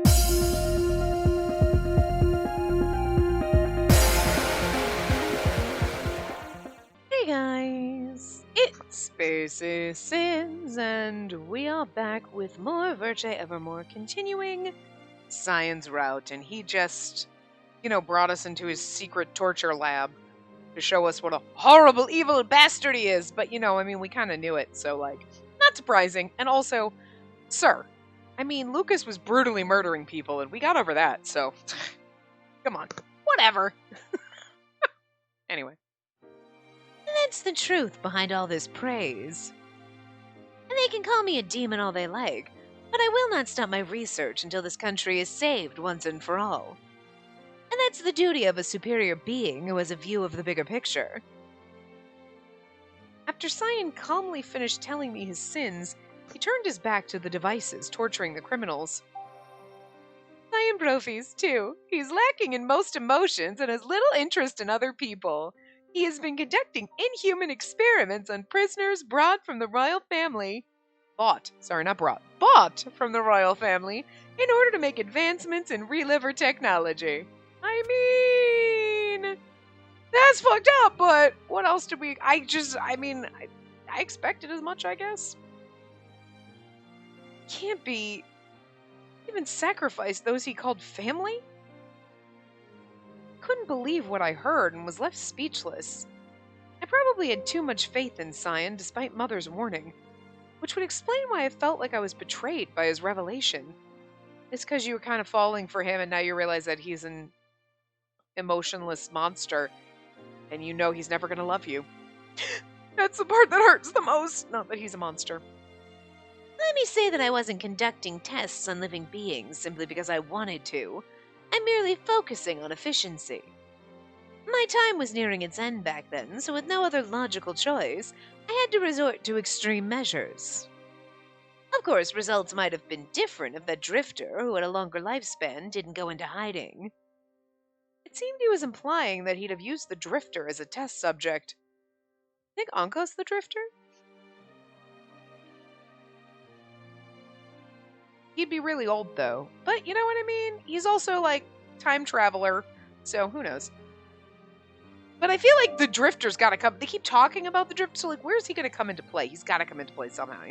Hey guys, it's Spacey Sins, and we are back with more Virche Evermore, continuing Science route, and he just, brought us into his secret torture lab to show us what a horrible, evil bastard he is, but we kind of knew it, so, not surprising, and also, sir, Lucas was brutally murdering people, and we got over that, so, come on, whatever. Anyway. That's the truth behind all this praise. And they can call me a demon all they like, but I will not stop my research until this country is saved once and for all. And that's the duty of a superior being who has a view of the bigger picture. After Cyan calmly finished telling me his sins, he turned his back to the devices torturing the criminals. Cyan Brophies, too. He's lacking in most emotions and has little interest in other people. He has been conducting inhuman experiments on prisoners brought from the royal family. Bought from the royal family in order to make advancements in reliver technology. That's fucked up, but what else did we... I expected as much, I guess. Can't be... even sacrifice those he called family? Couldn't believe what I heard and was left speechless. I probably had too much faith in Cyan despite Mother's warning, which would explain why I felt like I was betrayed by his revelation. It's because you were kind of falling for him and now you realize that he's an emotionless monster and you know he's never going to love you. That's the part that hurts the most, not that he's a monster. Let me say that I wasn't conducting tests on living beings simply because I wanted to. I'm merely focusing on efficiency. My time was nearing its end back then, so with no other logical choice, I had to resort to extreme measures. Of course, results might have been different if that drifter, who had a longer lifespan, didn't go into hiding. It seemed he was implying that he'd have used the drifter as a test subject. Think Anka's the drifter? He'd be really old, though. But you know what I mean? He's also, time traveler, so who knows? But I feel like the drifter's gotta come. They keep talking about the drifter, so, where's he gonna come into play? He's gotta come into play somehow,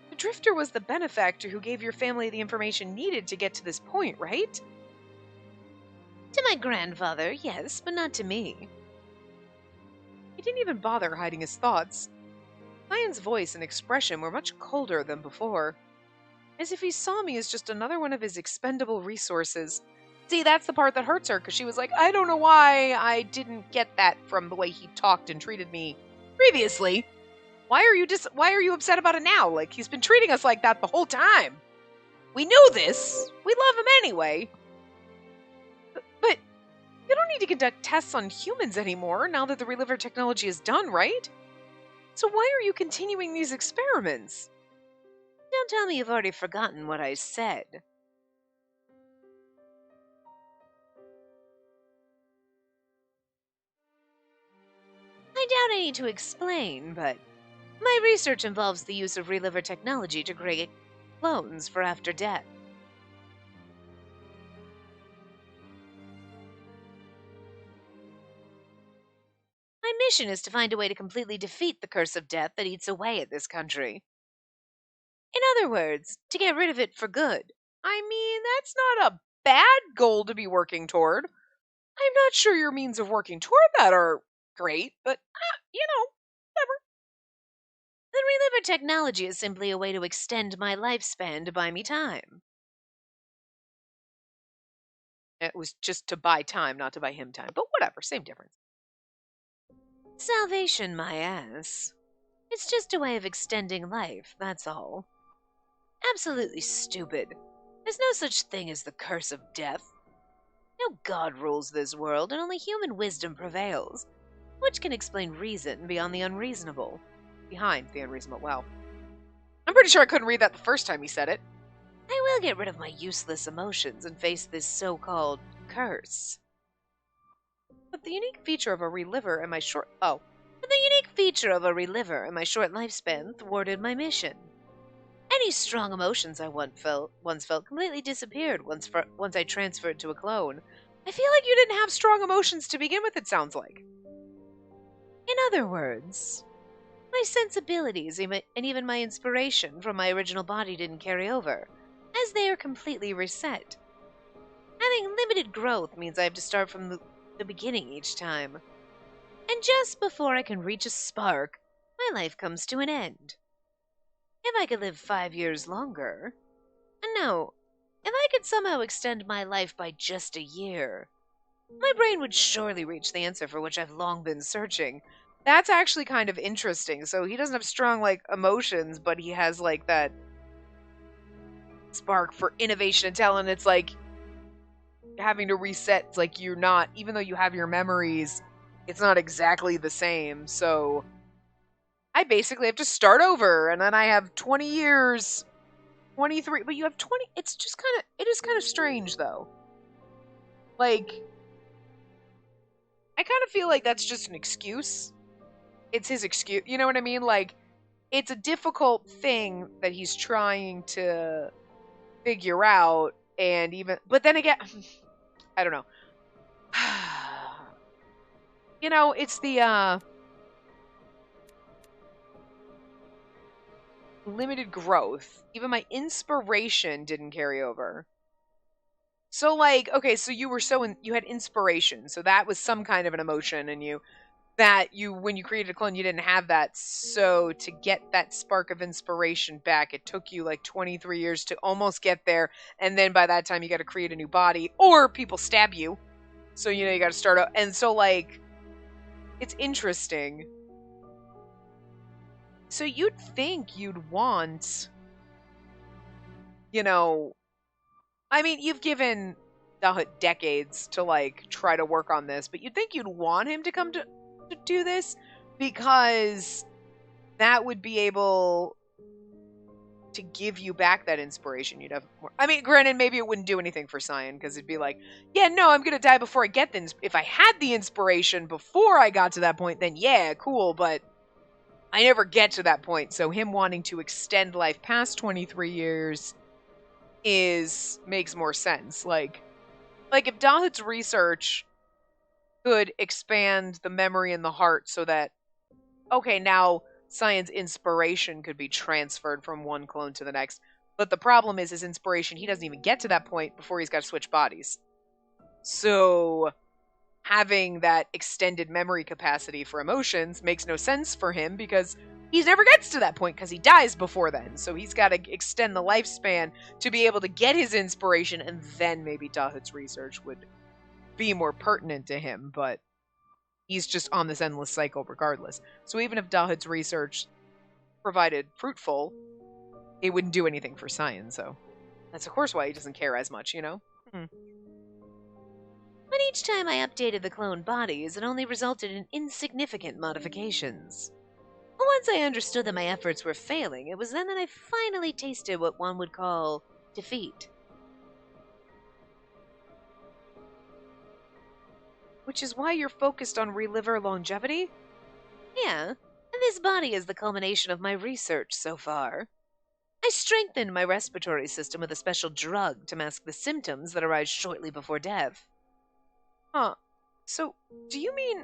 The drifter was the benefactor who gave your family the information needed to get to this point, right? To my grandfather, yes, but not to me. He didn't even bother hiding his thoughts. Cyan's voice and expression were much colder than before. As if he saw me as just another one of his expendable resources. See, that's the part that hurts her, because she was like, I don't know why I didn't get that from the way he talked and treated me previously. Why are you upset about it now? He's been treating us like that the whole time. We knew this. We love him anyway. But you don't need to conduct tests on humans anymore now that the reliver technology is done, right? So why are you continuing these experiments? Don't tell me you've already forgotten what I said. I doubt I need to explain, but my research involves the use of reliver technology to create clones for after death. My mission is to find a way to completely defeat the curse of death that eats away at this country. In other words, to get rid of it for good. That's not a bad goal to be working toward. I'm not sure your means of working toward that are great, but, whatever. The reliver technology is simply a way to extend my lifespan to buy me time. It was just to buy time, not to buy him time, but whatever, same difference. Salvation, my ass. It's just a way of extending life, that's all. Absolutely stupid. There's no such thing as the curse of death. No god rules this world, and only human wisdom prevails, which can explain reason beyond the unreasonable. Behind the unreasonable, well. I'm pretty sure I couldn't read that the first time he said it. I will get rid of my useless emotions and face this so-called curse. But the unique feature of a reliver in my short lifespan thwarted my mission. Any strong emotions I once felt completely disappeared once I transferred to a clone. I feel like you didn't have strong emotions to begin with, it sounds like. In other words, my sensibilities and even my inspiration from my original body didn't carry over, as they are completely reset. Having limited growth means I have to start from the beginning each time. And just before I can reach a spark, my life comes to an end. If I could live 5 years longer, and no, if I could somehow extend my life by just a year, my brain would surely reach the answer for which I've long been searching. That's actually kind of interesting. So he doesn't have strong, like, emotions, but he has, like, that spark for innovation and talent. It's like having to reset. It's like you're not, even though you have your memories, it's not exactly the same. So I basically have to start over, and then I have 20 years, 23, but you have 20. It's just kind of, it is kind of strange, though. Like, I kind of feel like that's just an excuse. It's his excuse. You know what I mean? Like, it's a difficult thing that he's trying to figure out, and even, but then again, I don't know. You know, it's the limited growth. Even my inspiration didn't carry over. So, like, okay, so you were you had inspiration, so that was some kind of an emotion in you that you, when you created a clone, you didn't have that. So to get that spark of inspiration back, it took you like 23 years to almost get there, and then by that time you got to create a new body, or people stab you, so you know you got to start out. And so, like, it's interesting. So you'd think you'd want, you know, I mean, you've given Dahut decades to, like, try to work on this, but you'd think you'd want him to come to do this, because that would be able to give you back that inspiration. You'd have more. I mean, granted, maybe it wouldn't do anything for Cyan, because it'd be like, yeah, no, I'm gonna die before I get the. If I had the inspiration before I got to that point, then yeah, cool. But I never get to that point, so him wanting to extend life past 23 years makes more sense. Like if Dahut's research could expand the memory and the heart so that, okay, now Cyan's inspiration could be transferred from one clone to the next. But the problem is his inspiration, he doesn't even get to that point before he's got to switch bodies. So having that extended memory capacity for emotions makes no sense for him, because he never gets to that point because he dies before then. So he's got to extend the lifespan to be able to get his inspiration, and then maybe Dahut's research would be more pertinent to him. But he's just on this endless cycle regardless. So even if Dahut's research provided fruitful, it wouldn't do anything for Cyan. So that's of course why he doesn't care as much, you know? But each time I updated the clone bodies, it only resulted in insignificant modifications. Once I understood that my efforts were failing, it was then that I finally tasted what one would call defeat. Which is why you're focused on reliver longevity? Yeah, and this body is the culmination of my research so far. I strengthened my respiratory system with a special drug to mask the symptoms that arise shortly before death. Huh. So, do you mean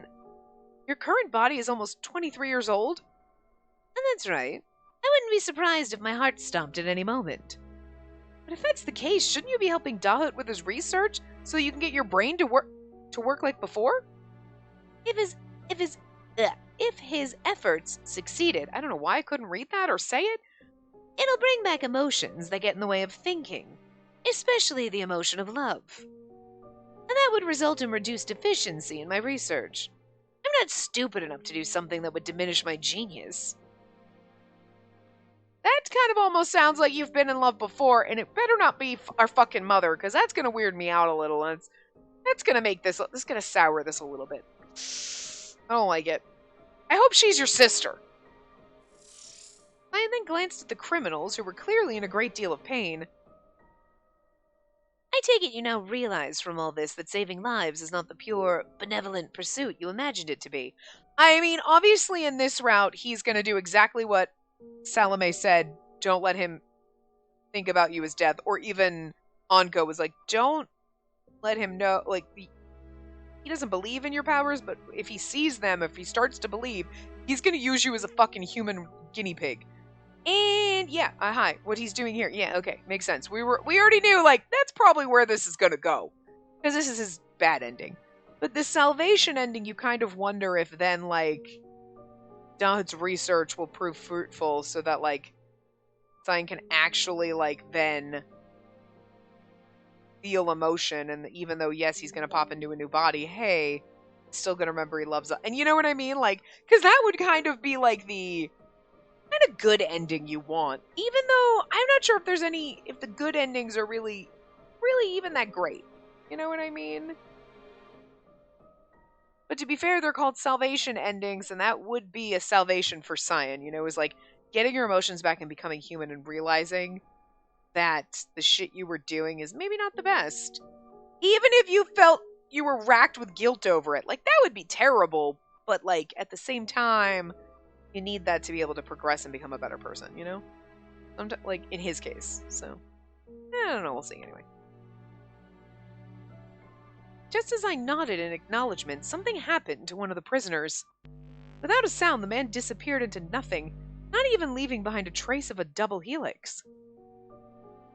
your current body is almost 23 years old? And that's right. I wouldn't be surprised if my heart stopped at any moment. But if that's the case, shouldn't you be helping Dahut with his research so you can get your brain to work like before? If his efforts succeeded, I don't know why I couldn't read that or say it. It'll bring back emotions that get in the way of thinking, especially the emotion of love. And that would result in reduced efficiency in my research. I'm not stupid enough to do something that would diminish my genius. That kind of almost sounds like you've been in love before, and it better not be our fucking mother, because that's going to weird me out a little, and that's going to make this is going to sour this a little bit. I don't like it. I hope she's your sister. I then glanced at the criminals, who were clearly in a great deal of pain. I take it you now realize from all this that saving lives is not the pure, benevolent pursuit you imagined it to be. I mean, obviously in this route, he's going to do exactly what Salome said. Don't let him think about you as death. Or even Anko was like, don't let him know, like, he doesn't believe in your powers, but if he sees them, if he starts to believe, he's gonna use you as a fucking human guinea pig. And yeah, hi, what he's doing here. Yeah, okay, makes sense. We already knew, like, that's probably where this is gonna go. Because this is his bad ending. But the salvation ending, you kind of wonder if then, like, Dahd's research will prove fruitful so that, like, Cyan can actually, like, then feel emotion, and even though, yes, he's gonna pop into a new body, hey, still gonna remember he loves us. And you know what I mean? Like, because that would kind of be, like, the kind of good ending you want. Even though I'm not sure if the good endings are really even that great. You know what I mean? But to be fair, they're called salvation endings, and that would be a salvation for Cyan. You know, it was like getting your emotions back and becoming human and realizing that the shit you were doing is maybe not the best. Even if you felt you were racked with guilt over it, like, that would be terrible, but, like, at the same time, you need that to be able to progress and become a better person, you know? Like, in his case, so. I don't know, we'll see anyway. Just as I nodded in acknowledgement, something happened to one of the prisoners. Without a sound, the man disappeared into nothing, not even leaving behind a trace of a double helix.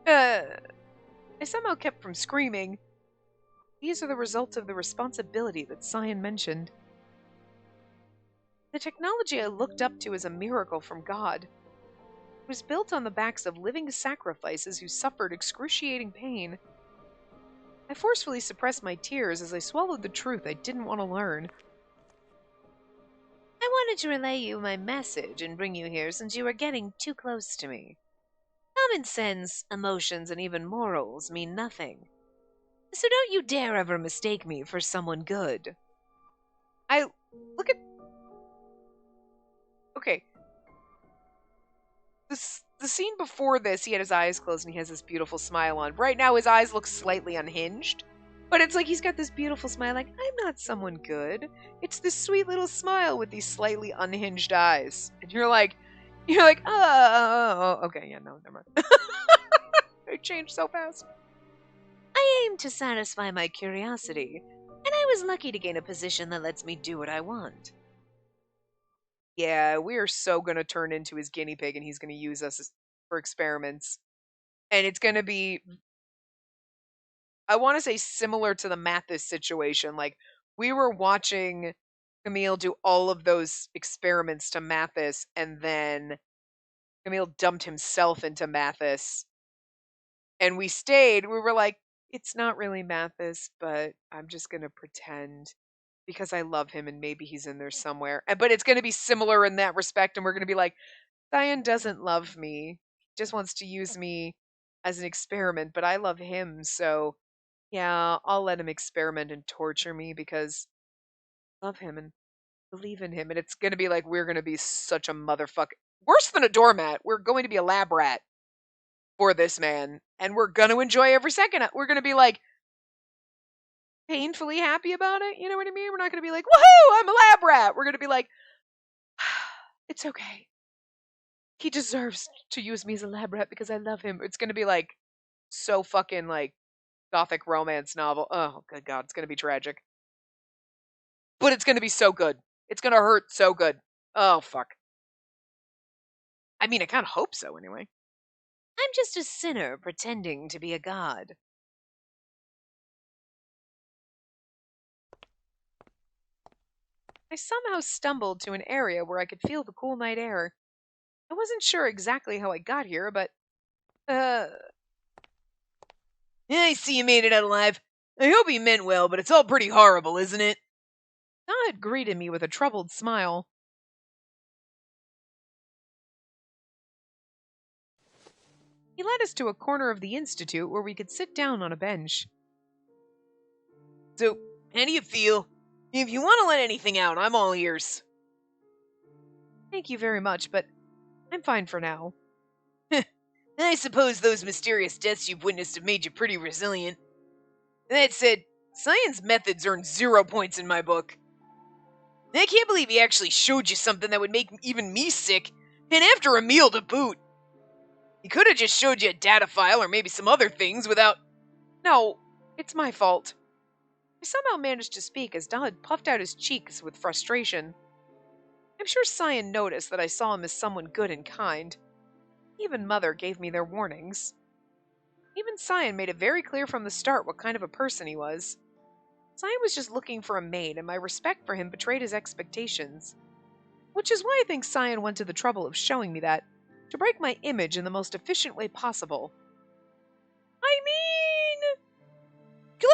I somehow kept from screaming. These are the results of the responsibility that Cyan mentioned. The technology I looked up to as a miracle from God. It was built on the backs of living sacrifices who suffered excruciating pain. I forcefully suppressed my tears as I swallowed the truth I didn't want to learn. I wanted to relay you my message and bring you here since you are getting too close to me. Common sense, emotions, and even morals mean nothing. So don't you dare ever mistake me for someone good. Look at... Okay. The scene before this, he had his eyes closed and he has this beautiful smile on. Right now, his eyes look slightly unhinged. But it's like he's got this beautiful smile, like, I'm not someone good. It's this sweet little smile with these slightly unhinged eyes. And you're like, oh, okay, yeah, no, never mind. It changed so fast. I aim to satisfy my curiosity, and I was lucky to gain a position that lets me do what I want. Yeah, we are so going to turn into his guinea pig and he's going to use us for experiments. And it's going to be, I want to say, similar to the Mathis situation. Like, we were watching Camille do all of those experiments to Mathis, and then Camille dumped himself into Mathis. And we stayed. We were like, it's not really Mathis, but I'm just going to pretend because I love him and maybe he's in there somewhere. But it's going to be similar in that respect. And we're going to be like, Cyan doesn't love me. He just wants to use me as an experiment, but I love him. So yeah, I'll let him experiment and torture me because I love him and believe in him. And it's going to be like, we're going to be such a motherfucker. Worse than a doormat. We're going to be a lab rat for this man. And we're going to enjoy every second. We're going to be like, painfully happy about it. You know what I mean? We're not going to be like, woohoo, I'm a lab rat. We're going to be like, it's okay. He deserves to use me as a lab rat because I love him. It's going to be like so fucking like gothic romance novel. Oh, good God. It's going to be tragic. But it's going to be so good. It's going to hurt so good. Oh, fuck. I mean, I kind of hope so anyway. I'm just a sinner pretending to be a god. I somehow stumbled to an area where I could feel the cool night air. I wasn't sure exactly how I got here, but, I see you made it out alive. I hope he meant well, but it's all pretty horrible, isn't it? Todd greeted me with a troubled smile. He led us to a corner of the Institute where we could sit down on a bench. So, how do you feel? If you want to let anything out, I'm all ears. Thank you very much, but I'm fine for now. I suppose those mysterious deaths you've witnessed have made you pretty resilient. That said, Cyan's methods earned 0 points in my book. I can't believe he actually showed you something that would make even me sick, and after a meal to boot. He could have just showed you a data file or maybe some other things without... No, it's my fault. I somehow managed to speak as Dahad puffed out his cheeks with frustration. I'm sure Cyan noticed that I saw him as someone good and kind. Even Mother gave me their warnings. Even Cyan made it very clear from the start what kind of a person he was. Cyan was just looking for a maid, and my respect for him betrayed his expectations. Which is why I think Cyan went to the trouble of showing me that, to break my image in the most efficient way possible. I mean...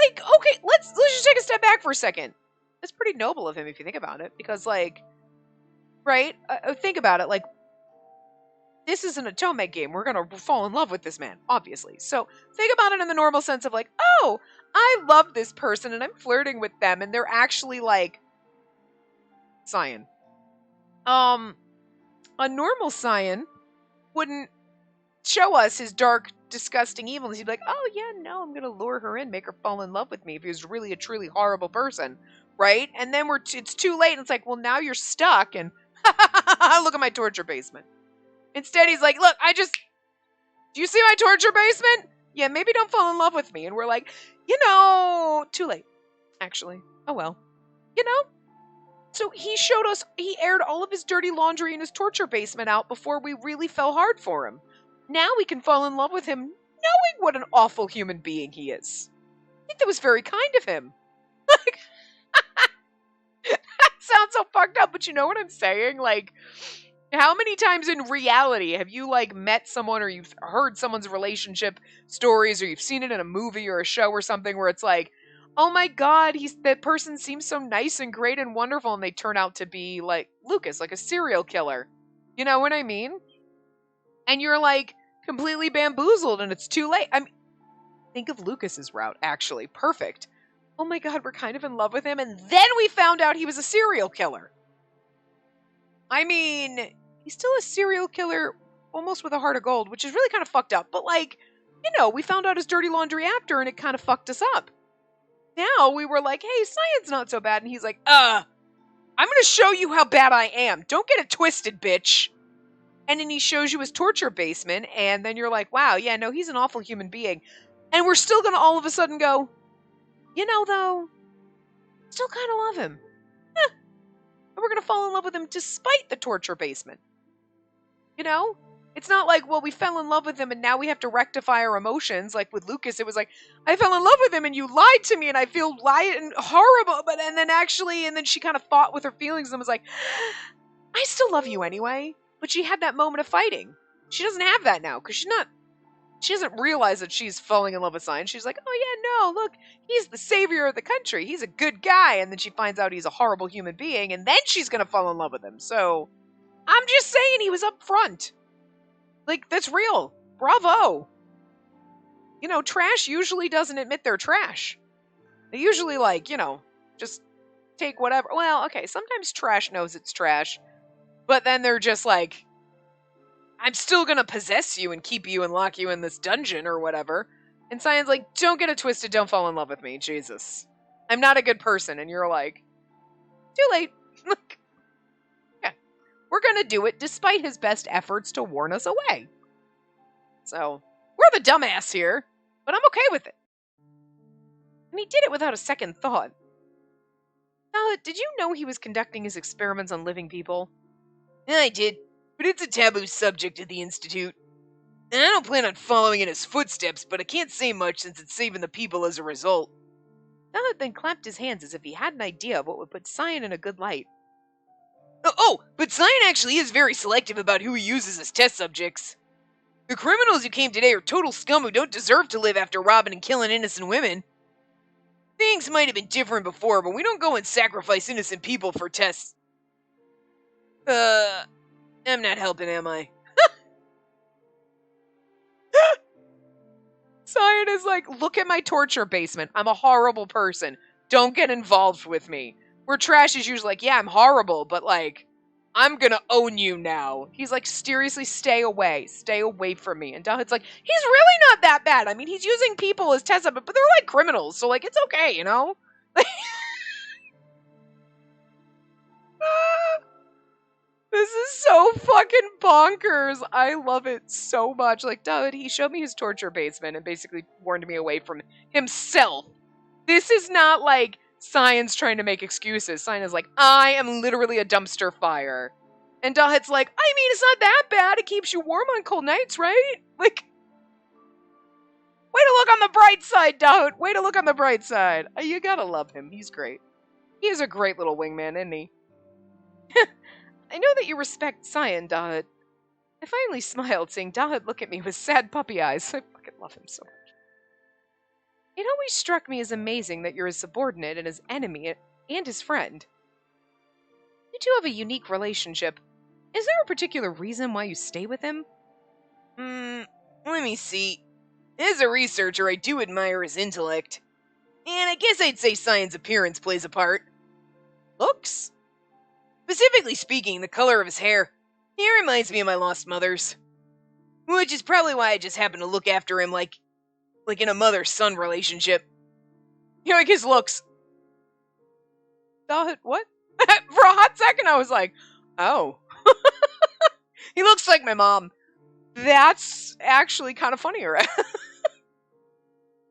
Like, okay, let's just take a step back for a second. That's pretty noble of him if you think about it, because, like... Right? Think about it, like... This is an Otome game. We're gonna fall in love with this man, obviously. So, think about it in the normal sense of, like, oh, I love this person, and I'm flirting with them, and they're actually, like... Cyan. A normal Cyan wouldn't show us his dark, disgusting evilness. He'd be like, oh, yeah, no, I'm going to lure her in, make her fall in love with me if he was really a truly horrible person, right? And then it's too late, and it's like, well, now you're stuck, and look at my torture basement. Instead, he's like, look, do you see my torture basement? Yeah, maybe don't fall in love with me. And we're like, too late, actually. Oh, well. So he aired all of his dirty laundry in his torture basement out before we really fell hard for him. Now we can fall in love with him knowing what an awful human being he is. I think that was very kind of him. Like, that sounds so fucked up, but you know what I'm saying? Like, how many times in reality have you, like, met someone or you've heard someone's relationship stories or you've seen it in a movie or a show or something where it's like, oh my god, that person seems so nice and great and wonderful, and they turn out to be, like, Lucas, like a serial killer. You know what I mean? And you're, like, completely bamboozled, and it's too late. I mean, think of Lucas's route, actually. Perfect. Oh my god, we're kind of in love with him, and then we found out he was a serial killer. I mean, he's still a serial killer, almost with a heart of gold, which is really kind of fucked up. But, like, we found out his dirty laundry after, and it kind of fucked us up. Now we were like, hey, Cyan's not so bad. And he's like, I'm going to show you how bad I am. Don't get it twisted, bitch. And then he shows you his torture basement. And then you're like, wow, yeah, no, he's an awful human being. And we're still going to all of a sudden go, though, still kind of love him. And we're going to fall in love with him despite the torture basement. It's not like, well, we fell in love with him and now we have to rectify our emotions. Like with Lucas, it was like, I fell in love with him and you lied to me and I feel horrible. And then she kind of fought with her feelings and was like, I still love you anyway. But she had that moment of fighting. She doesn't have that now because she doesn't realize that she's falling in love with Cyan. She's like, oh yeah, no, look, he's the savior of the country. He's a good guy. And then she finds out he's a horrible human being and then she's going to fall in love with him. So I'm just saying he was up front. Like, that's real. Bravo. Trash usually doesn't admit they're trash. They usually, like, just take whatever. Well, okay, sometimes trash knows it's trash. But then they're just like, I'm still gonna possess you and keep you and lock you in this dungeon or whatever. And Cyan's like, don't get it twisted, don't fall in love with me, Jesus. I'm not a good person. And you're like, too late. Yeah. We're gonna do it despite his best efforts to warn us away. So, we're the dumbass here, but I'm okay with it. And he did it without a second thought. Now, did you know he was conducting his experiments on living people? Yeah, I did, but it's a taboo subject at the Institute. And I don't plan on following in his footsteps, but I can't say much since it's saving the people as a result. Dahad then clapped his hands as if he had an idea of what would put Cyan in a good light. But Cyan actually is very selective about who he uses as test subjects. The criminals who came today are total scum who don't deserve to live after robbing and killing innocent women. Things might have been different before, but we don't go and sacrifice innocent people for tests. I'm not helping, am I? Cyan is like, look at my torture basement. I'm a horrible person. Don't get involved with me. Where Trash is usually like, yeah, I'm horrible, but like, I'm gonna own you now. He's like, seriously, stay away. Stay away from me. And Dahad's like, he's really not that bad. I mean, he's using people as test subjects, but they're like criminals, so like, it's okay, This is so fucking bonkers. I love it so much. Like, dude, he showed me his torture basement and basically warned me away from himself. This is not like Science trying to make excuses. Science is like, I am literally a dumpster fire. And Dahit's like, I mean, it's not that bad. It keeps you warm on cold nights, right? Like, way to look on the bright side, Dahit. Way to look on the bright side. You gotta love him. He's great. He is a great little wingman, isn't he? I know that you respect Cyan, Dahit. I finally smiled, seeing Dahit look at me with sad puppy eyes. I fucking love him so much. It always struck me as amazing that you're his subordinate and his enemy and his friend. You two have a unique relationship. Is there a particular reason why you stay with him? Let me see. As a researcher, I do admire his intellect. And I guess I'd say Cyan's appearance plays a part. Looks? Specifically speaking, the color of his hair. He reminds me of my lost mother's. Which is probably why I just happen to look after him like in a mother-son relationship. You like his looks. What? For a hot second, I was like, oh. He looks like my mom. That's actually kind of funny, right?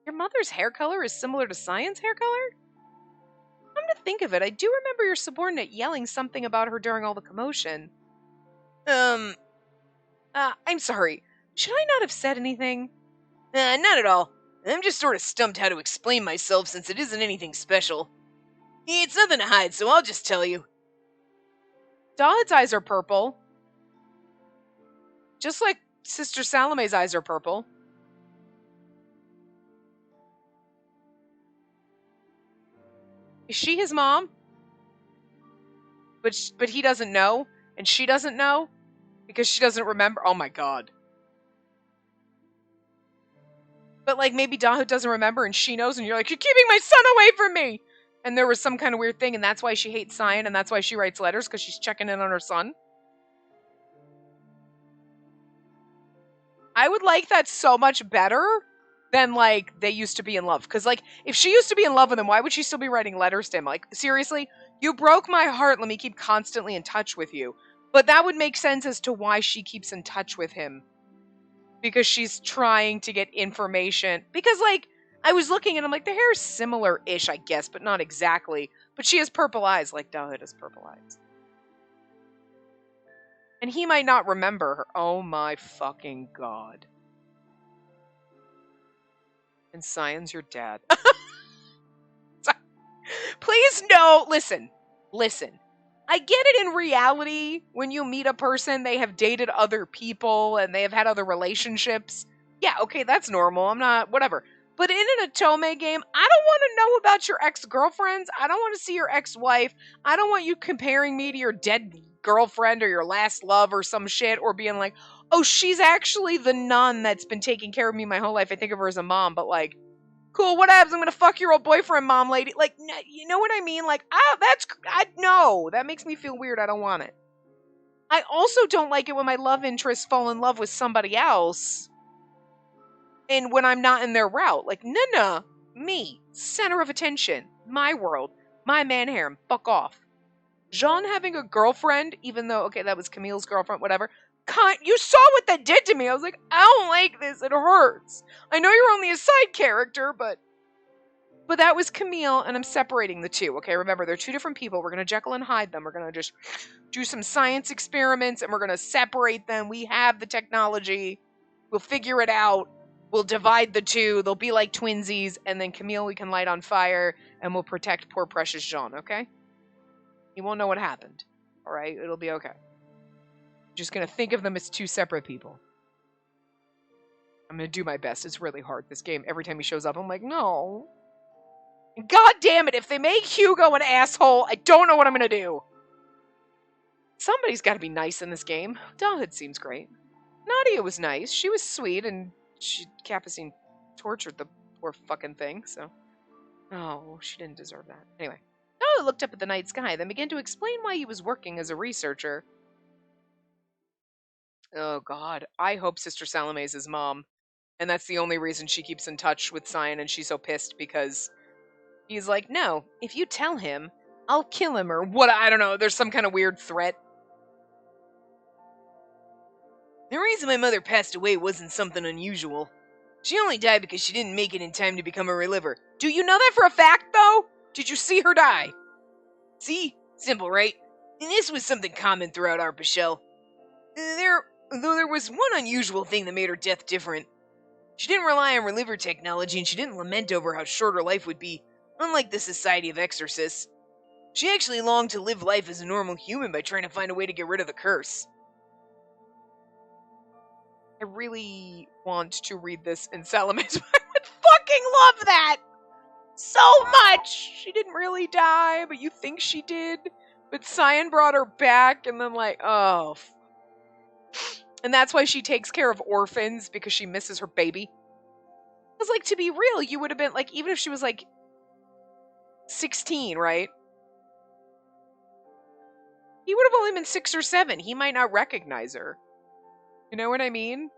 Your mother's hair color is similar to Cyan's hair color? Come to think of it, I do remember your subordinate yelling something about her during all the commotion. I'm sorry. Should I not have said anything? Not at all. I'm just sort of stumped how to explain myself since it isn't anything special. It's nothing to hide, so I'll just tell you. Dahit's eyes are purple. Just like Sister Salome's eyes are purple. Is she his mom? But he doesn't know, and she doesn't know, because she doesn't remember. Oh my god. But like maybe Dahit doesn't remember and she knows, and you're like, you're keeping my son away from me! And there was some kind of weird thing, and that's why she hates Cyan, and that's why she writes letters, because she's checking in on her son. I would like that so much better than, like, they used to be in love. Because, like, if she used to be in love with him, why would she still be writing letters to him? Like, seriously? You broke my heart, let me keep constantly in touch with you. But that would make sense as to why she keeps in touch with him. Because she's trying to get information. Because, like, I was looking and I'm like, the hair is similar-ish, I guess, but not exactly. But she has purple eyes, like Dahit has purple eyes. And he might not remember her. Oh my fucking god. And Cyan's your dad. Please no, listen. I get it in reality, when you meet a person, they have dated other people and they have had other relationships. Yeah, okay, that's normal. I'm not, whatever. But in an Otome game, I don't want to know about your ex-girlfriends. I don't want to see your ex-wife. I don't want you comparing me to your dead girlfriend or your last love or some shit, or being like, oh, she's actually the nun that's been taking care of me my whole life. I think of her as a mom, but like, cool, what happens? I'm gonna fuck your old boyfriend, mom lady. Like, you know what I mean? Like, no, that makes me feel weird. I don't want it. I also don't like it when my love interests fall in love with somebody else, and when I'm not in their route. Like, nah, me, center of attention, my world, my man harem, fuck off. Jean having a girlfriend, even though, okay, that was Camille's girlfriend, whatever. You saw what that did to me. I was like, I don't like this. It hurts. I know you're only a side character, but that was Camille, and I'm separating the two, okay? Remember, they're two different people. We're going to Jekyll and Hyde them. We're going to just do some science experiments, and we're going to separate them. We have the technology. We'll figure it out. We'll divide the two. They'll be like twinsies, and then Camille we can light on fire, and we'll protect poor precious Jean, okay? He won't know what happened, all right? It'll be okay. Just gonna think of them as two separate people. I'm gonna do my best. It's really hard, this game. Every time he shows up, I'm like, no. God damn it, if they make Hugo an asshole, I don't know what I'm gonna do. Somebody's gotta be nice in this game. Dahit seems great. Nadia was nice. She was sweet, and Capucine tortured the poor fucking thing, so. Oh, she didn't deserve that. Anyway. Dahit looked up at the night sky, then began to explain why he was working as a researcher. Oh god, I hope Sister Salome's his mom. And that's the only reason she keeps in touch with Cyan, and she's so pissed because he's like, no, if you tell him, I'll kill him, or what, I don't know, there's some kind of weird threat. The reason my mother passed away wasn't something unusual. She only died because she didn't make it in time to become a reliver. Do you know that for a fact, though? Did you see her die? See? Simple, right? And this was something common throughout our Pichelle. Though there was one unusual thing that made her death different. She didn't rely on reliver technology, and she didn't lament over how short her life would be, unlike the Society of Exorcists. She actually longed to live life as a normal human by trying to find a way to get rid of the curse. I really want to read this in Salamence. I would fucking love that so much. She didn't really die, but you think she did. But Cyan brought her back, and then and that's why she takes care of orphans, because she misses her baby. Because, to be real, you would have been, even if she was, 16, right? He would have only been 6 or 7. He might not recognize her. You know what I mean?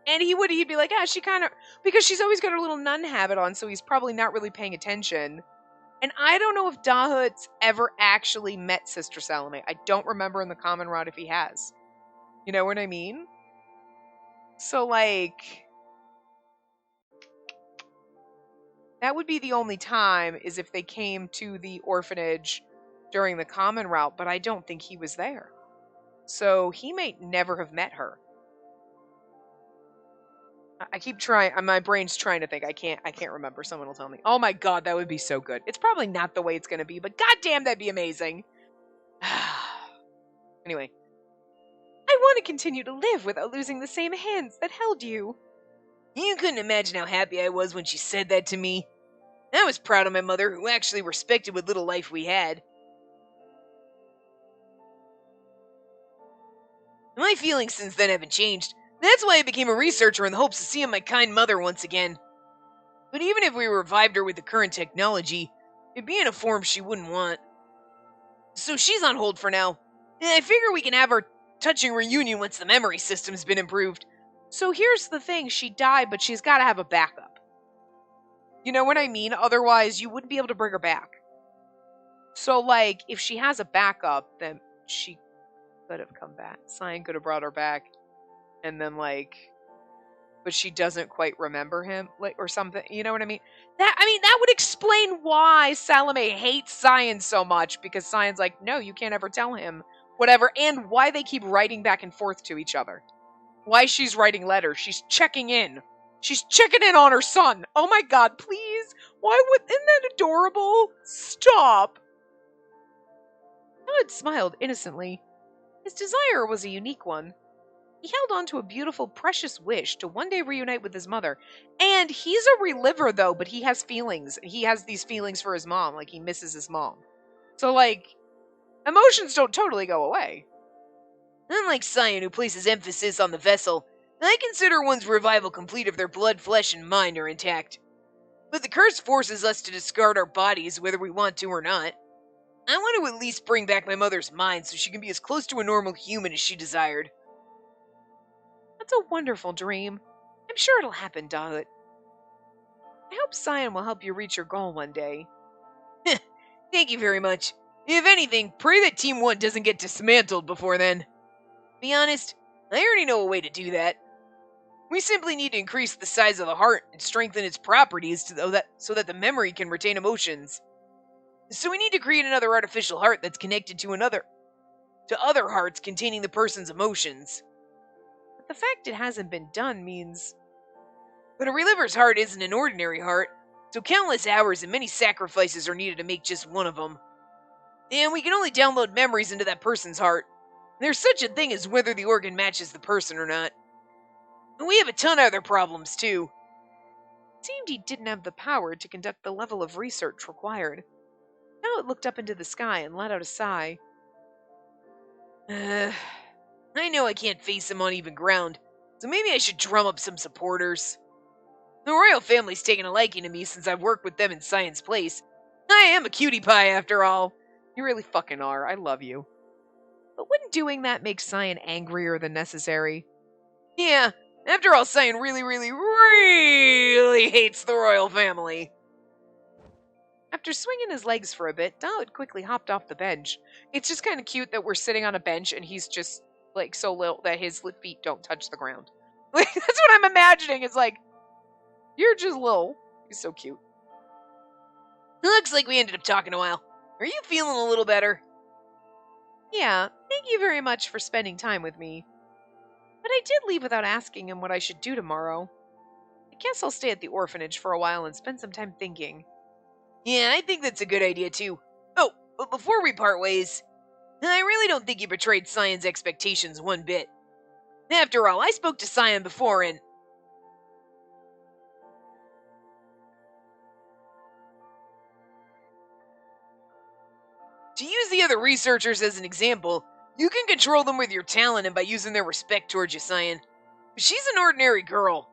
And he'd be like, she kind of, because she's always got her little nun habit on, so he's probably not really paying attention. And I don't know if Dahut's ever actually met Sister Salome. I don't remember in the Common Rod if he has. You know what I mean? So, that would be the only time, is if they came to the orphanage during the Common Route, but I don't think he was there. So he may never have met her. I keep trying, my brain's trying to think. I can't remember. Someone will tell me. Oh my god, that would be so good. It's probably not the way it's going to be, but goddamn, that'd be amazing. Anyway. I want to continue to live without losing the same hands that held you. You couldn't imagine how happy I was when she said that to me. I was proud of my mother, who actually respected what little life we had. My feelings since then haven't changed. That's why I became a researcher in the hopes of seeing my kind mother once again. But even if we revived her with the current technology, it'd be in a form she wouldn't want. So she's on hold for now. And I figure we can have our touching reunion once the memory system's been improved. So here's the thing, she died, but she's got to have a backup. You know what I mean? Otherwise, you wouldn't be able to bring her back. So, if she has a backup, then she could have come back. Cyan could have brought her back. And then, but she doesn't quite remember him, or something. You know what I mean? That would explain why Salome hates Cyan so much, because Cyan's like, no, you can't ever tell him. Whatever. And why they keep writing back and forth to each other. Why she's writing letters. She's checking in. She's checking in on her son. Oh my god, please. Isn't that adorable? Stop. Todd smiled innocently. His desire was a unique one. He held on to a beautiful, precious wish to one day reunite with his mother. And he's a reliver, though, but he has feelings. He has these feelings for his mom, he misses his mom. So, emotions don't totally go away. Unlike Cyan, who places emphasis on the vessel, I consider one's revival complete if their blood, flesh, and mind are intact. But the curse forces us to discard our bodies whether we want to or not. I want to at least bring back my mother's mind so she can be as close to a normal human as she desired. That's a wonderful dream. I'm sure it'll happen, Dahut. I hope Cyan will help you reach your goal one day. Thank you very much. If anything, pray that Team 1 doesn't get dismantled before then. To be honest, I already know a way to do that. We simply need to increase the size of the heart and strengthen its properties so that the memory can retain emotions. So we need to create another artificial heart that's connected to other hearts containing the person's emotions. But the fact it hasn't been done means... But a reliver's heart isn't an ordinary heart, so countless hours and many sacrifices are needed to make just one of them. And we can only download memories into that person's heart. There's such a thing as whether the organ matches the person or not. And we have a ton of other problems, too. It seemed he didn't have the power to conduct the level of research required. Now it looked up into the sky and let out a sigh. I know I can't face him on even ground, so maybe I should drum up some supporters. The royal family's taken a liking to me since I've worked with them in Cyan's place. I am a cutie pie, after all. You really fucking are. I love you. But wouldn't doing that make Cyan angrier than necessary? Yeah, after all, Cyan really, really, really hates the royal family. After swinging his legs for a bit, Dahut quickly hopped off the bench. It's just kind of cute that we're sitting on a bench and he's just Like, so little that his feet don't touch the ground. Like, that's what I'm imagining. It's like, you're just little. He's so cute. Looks like we ended up talking a while. Are you feeling a little better? Yeah, thank you very much for spending time with me. But I did leave without asking him what I should do tomorrow. I guess I'll stay at the orphanage for a while and spend some time thinking. Yeah, I think that's a good idea too. Oh, but before we part ways, I really don't think you betrayed Cyan's expectations one bit. After all, I spoke to Cyan before and... To use the other researchers as an example, you can control them with your talent and by using their respect towards you, Cyan. She's an ordinary girl.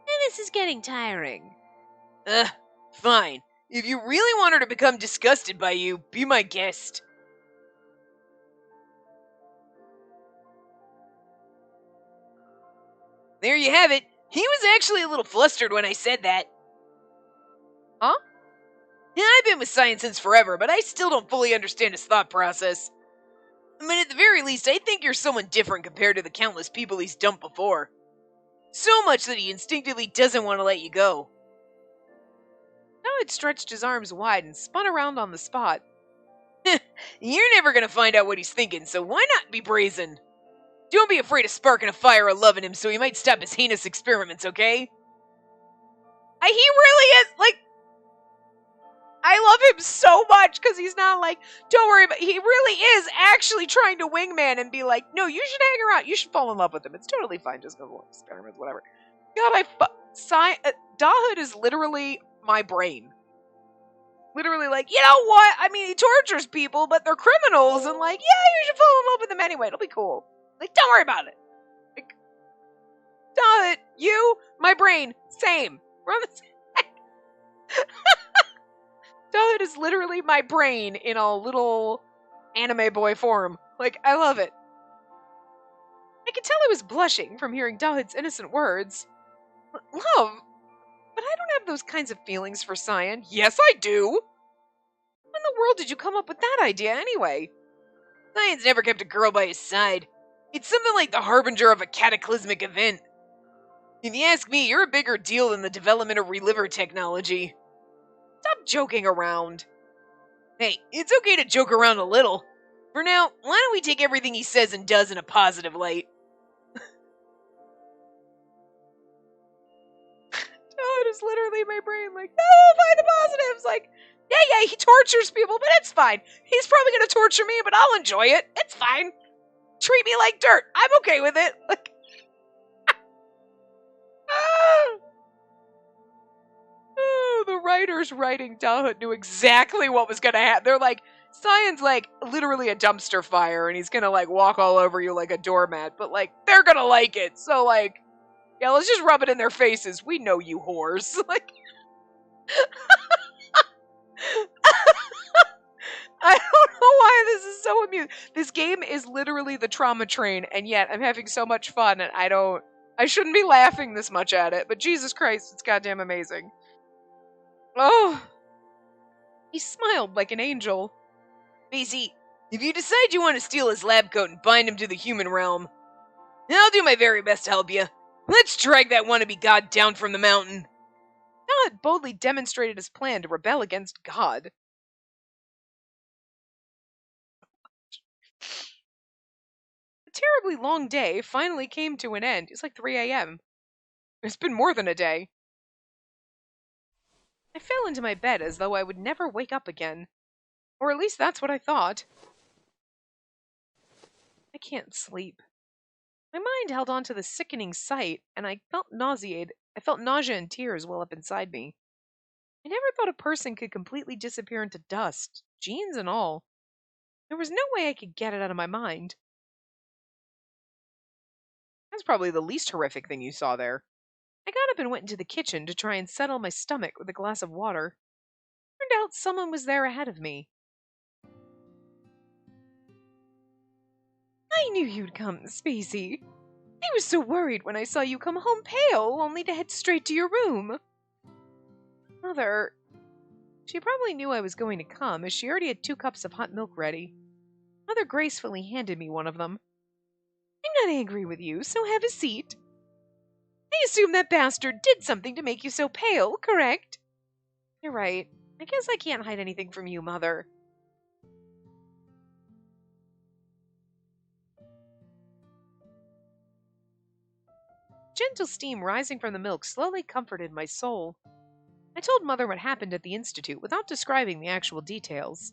And this is getting tiring. Fine. If you really want her to become disgusted by you, be my guest. There you have it. He was actually a little flustered when I said that. Huh? Yeah, I've been with Cyan since forever, but I still don't fully understand his thought process. I mean, at the very least, I think you're someone different compared to the countless people he's dumped before. So much that he instinctively doesn't want to let you go. Now it stretched his arms wide and spun around on the spot. You're never gonna find out what he's thinking, so why not be brazen? Don't be afraid of sparking a fire of love in him so he might stop his heinous experiments, okay? He really is, like, I love him so much because he's not like, don't worry about it. He really is actually trying to wingman and be like, no, you should hang around. You should fall in love with him. It's totally fine. Just go experiments, whatever. God, Dahood is literally my brain. Literally like, you know what? I mean, he tortures people, but they're criminals. And like, yeah, you should fall in love with him anyway. It'll be cool. Like, don't worry about it. Like, Dahood, you, my brain, same. We're on the same. Dahood is literally my brain in a little anime boy form. Like, I love it. I could tell I was blushing from hearing Dahood's innocent words. Love? But I don't have those kinds of feelings for Cyan. Yes, I do! When in the world did you come up with that idea anyway? Cyan's never kept a girl by his side. It's something like the harbinger of a cataclysmic event. If you ask me, you're a bigger deal than the development of reliver technology. Stop joking around. Hey, it's okay to joke around a little. For now, why don't we take everything he says and does in a positive light? Dahood is literally my brain like, no, find the positives. Like, yeah, he tortures people, but it's fine. He's probably going to torture me, but I'll enjoy it. It's fine. Treat me like dirt. I'm okay with it. Like, oh, the writers writing Dahood knew exactly what was going to happen. They're like, Cyan's like literally a dumpster fire, and he's going to like walk all over you like a doormat, but like, they're going to like it. So like, yeah, let's just rub it in their faces. We know you whores. Like, I don't know why this is so amusing. This game is literally the trauma train, and yet I'm having so much fun, and I shouldn't be laughing this much at it, but Jesus Christ, it's goddamn amazing. Oh, he smiled like an angel. Macy, if you decide you want to steal his lab coat and bind him to the human realm, I'll do my very best to help you. Let's drag that wannabe god down from the mountain. God boldly demonstrated his plan to rebel against God. The terribly long day finally came to an end. It's like 3 a.m. It's been more than a day. I fell into my bed as though I would never wake up again. Or at least that's what I thought. I can't sleep. My mind held on to the sickening sight, and I felt nauseated. I felt nausea and tears well up inside me. I never thought a person could completely disappear into dust, jeans and all. There was no way I could get it out of my mind. That's probably the least horrific thing you saw there. I got up and went into the kitchen to try and settle my stomach with a glass of water. Turned out someone was there ahead of me. I knew you'd come, Spacey. I was so worried when I saw you come home pale, only to head straight to your room. Mother, she probably knew I was going to come, as she already had 2 cups of hot milk ready. Mother gracefully handed me one of them. I'm not angry with you, so have a seat. I assume that bastard did something to make you so pale, correct? You're right. I guess I can't hide anything from you, Mother. Gentle steam rising from the milk slowly comforted my soul. I told Mother what happened at the Institute without describing the actual details.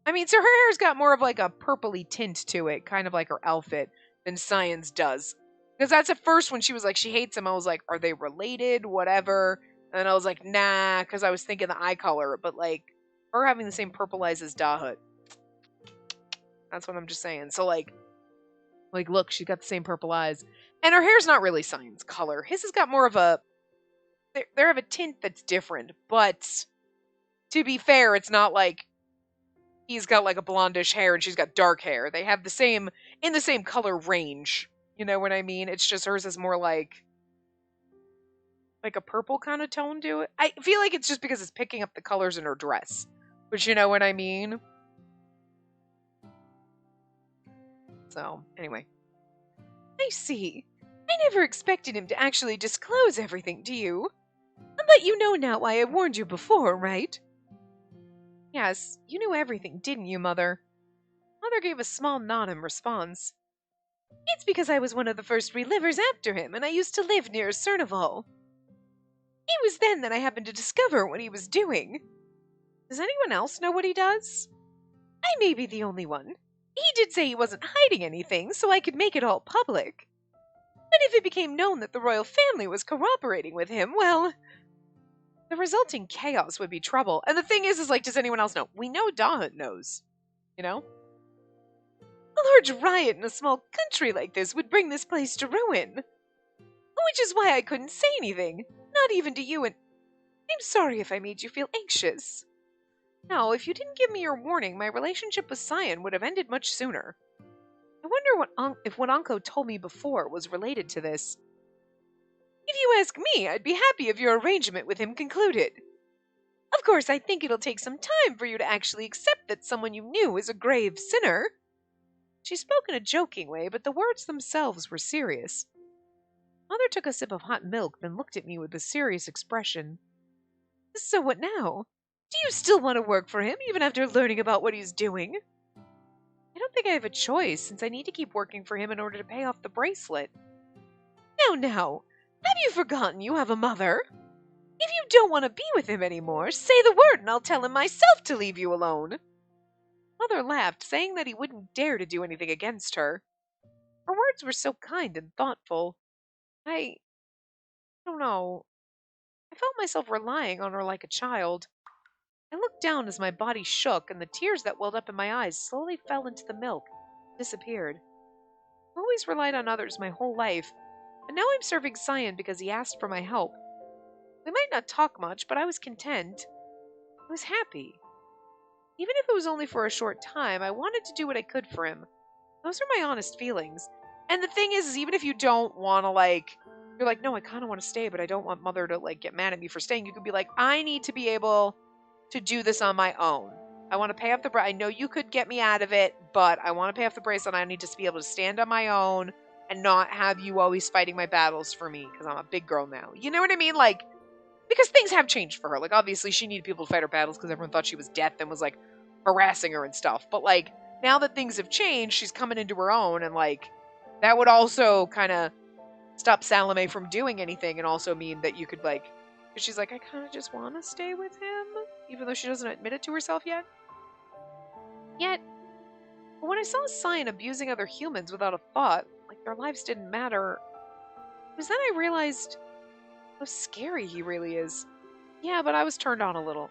I mean, so her hair's got more of like a purpley tint to it, kind of like her outfit, than Cyan's does. Because that's at first when she was like, she hates him, I was like, are they related? Whatever. And I was like, nah, because I was thinking the eye color, but like, her having the same purple eyes as Dahut. That's what I'm just saying. So like, look, she got the same purple eyes. And her hair's not really Cyan's color. His has got more of a, they have a tint that's different, but to be fair, it's not like he's got like a blondish hair and she's got dark hair. They have the same, in the same color range. You know what I mean? It's just hers is more like a purple kind of tone to it. I feel like it's just because it's picking up the colors in her dress. But you know what I mean? So, anyway. I see. I never expected him to actually disclose everything to you. But you know now why I warned you before, right? Yes, you knew everything, didn't you, Mother? Mother gave a small nod in response. It's because I was one of the first relivers after him, and I used to live near Cernival. It was then that I happened to discover what he was doing. Does anyone else know what he does? I may be the only one. He did say he wasn't hiding anything, so I could make it all public. But if it became known that the royal family was cooperating with him, well, the resulting chaos would be trouble. And the thing is like, does anyone else know? We know Dahut knows. You know? A large riot in a small country like this would bring this place to ruin. Which is why I couldn't say anything. Not even to you, and I'm sorry if I made you feel anxious. Now, if you didn't give me your warning, my relationship with Cyan would have ended much sooner. I wonder if what Anko told me before was related to this. If you ask me, I'd be happy if your arrangement with him concluded. Of course, I think it'll take some time for you to actually accept that someone you knew is a grave sinner. She spoke in a joking way, but the words themselves were serious. Mother took a sip of hot milk, then looked at me with a serious expression. So what now? Do you still want to work for him, even after learning about what he's doing? I don't think I have a choice, since I need to keep working for him in order to pay off the bracelet. Now, have you forgotten you have a mother? If you don't want to be with him anymore, say the word and I'll tell him myself to leave you alone. Mother laughed, saying that he wouldn't dare to do anything against her. Her words were so kind and thoughtful. I don't know. I felt myself relying on her like a child. I looked down as my body shook, and the tears that welled up in my eyes slowly fell into the milk, disappeared. I've always relied on others my whole life, and now I'm serving Cyan because he asked for my help. We might not talk much, but I was content. I was happy. Even if it was only for a short time, I wanted to do what I could for him. Those are my honest feelings. And the thing is even if you don't want to, you're like, no, I kind of want to stay, but I don't want Mother to, get mad at me for staying. You could be like, I need to be able to do this on my own. I want to pay off the bracelet. I know you could get me out of it, but I want to pay off the bracelet. I need to be able to stand on my own and not have you always fighting my battles for me because I'm a big girl now. You know what I mean? Because things have changed for her. Obviously, she needed people to fight her battles because everyone thought she was death and was, harassing her and stuff. But, now that things have changed, she's coming into her own, and, that would also kind of stop Salome from doing anything and also mean that you could, because she's like, I kind of just want to stay with him, even though she doesn't admit it to herself yet. Yet, when I saw Cyan abusing other humans without a thought, their lives didn't matter, it was then I realized how scary he really is. Yeah, but I was turned on a little.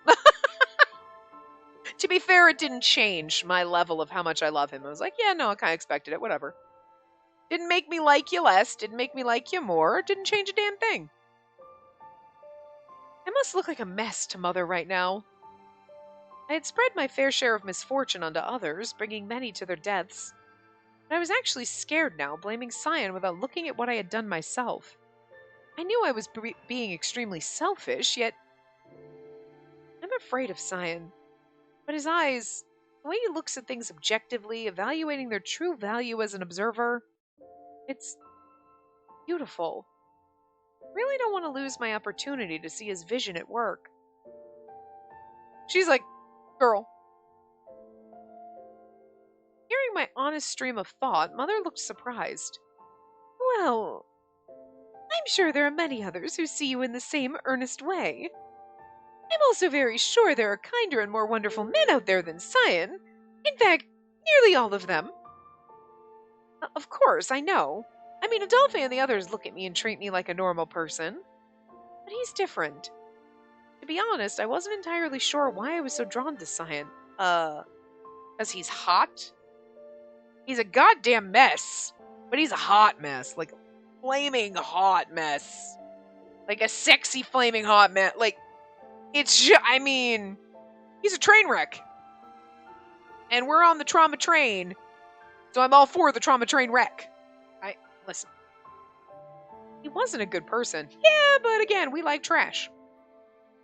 To be fair, it didn't change my level of how much I love him. I was like, yeah, no, I kind of expected it, whatever. Didn't make me like you less, didn't make me like you more, didn't change a damn thing. I must look like a mess to Mother right now. I had spread my fair share of misfortune onto others, bringing many to their deaths. But I was actually scared now, blaming Cyan without looking at what I had done myself. I knew I was being extremely selfish, yet I'm afraid of Cyan. But his eyes, the way he looks at things objectively, evaluating their true value as an observer, It's beautiful. Really don't want to lose my opportunity to see his vision at work. She's like, girl. Hearing my honest stream of thought, Mother looked surprised. Well, I'm sure there are many others who see you in the same earnest way. I'm also very sure there are kinder and more wonderful men out there than Cyan. In fact, nearly all of them. Of course, I know. I mean, Adolphe and the others look at me and treat me like a normal person. But he's different. To be honest, I wasn't entirely sure why I was so drawn to Cyan. Because he's hot? He's a goddamn mess. But he's a hot mess. Like, flaming hot mess. Like a sexy flaming hot mess. Like, I mean, he's a train wreck. And we're on the trauma train. So I'm all for the trauma train wreck. Listen. He wasn't a good person. Yeah, but again, we like trash.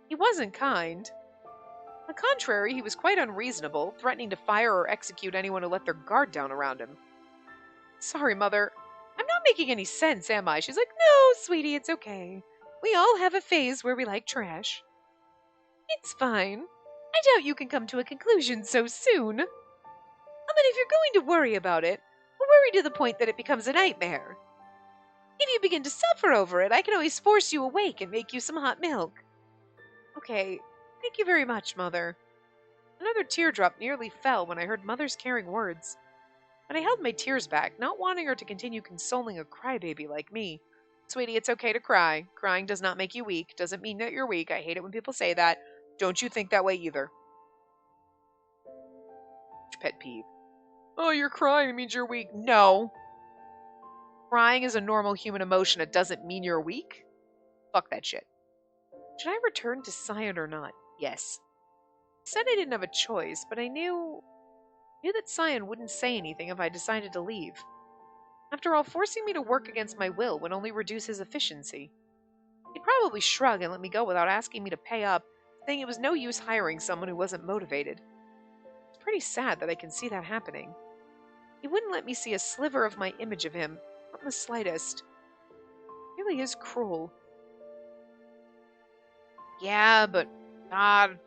He wasn't kind. On the contrary, he was quite unreasonable, threatening to fire or execute anyone who let their guard down around him. Sorry, Mother. I'm not making any sense, am I? She's like, no, sweetie, it's okay. We all have a phase where we like trash. It's fine. I doubt you can come to a conclusion so soon. But if you're going to worry about it, worry to the point that it becomes a nightmare. If you begin to suffer over it, I can always force you awake and make you some hot milk. Okay, thank you very much, Mother. Another teardrop nearly fell when I heard Mother's caring words. But I held my tears back, not wanting her to continue consoling a crybaby like me. Sweetie, it's okay to cry. Crying does not make you weak. Doesn't mean that you're weak. I hate it when people say that. Don't you think that way either. Pet peeve. Oh, you're crying. It means you're weak. No. Crying is a normal human emotion. It doesn't mean you're weak. Fuck that shit. Should I return to Cyan or not? Yes. I said I didn't have a choice, but I knew that Cyan wouldn't say anything if I decided to leave. After all, forcing me to work against my will would only reduce his efficiency. He'd probably shrug and let me go without asking me to pay up, saying it was no use hiring someone who wasn't motivated. It's pretty sad that I can see that happening. He wouldn't let me see a sliver of my image of him, not in the slightest. It really is cruel. Yeah, but God,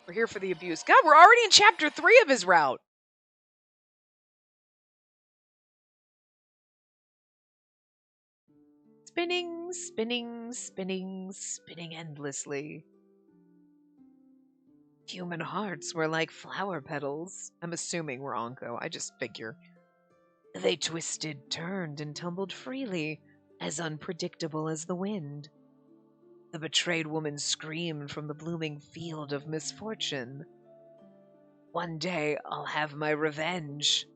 we're here for the abuse. God, we're already in chapter 3 of his route. Spinning, spinning, spinning, spinning endlessly. Human hearts were like flower petals. I'm assuming we're Anko. I just figure. They twisted, turned, and tumbled freely, as unpredictable as the wind. The betrayed woman screamed from the blooming field of misfortune. One day I'll have my revenge.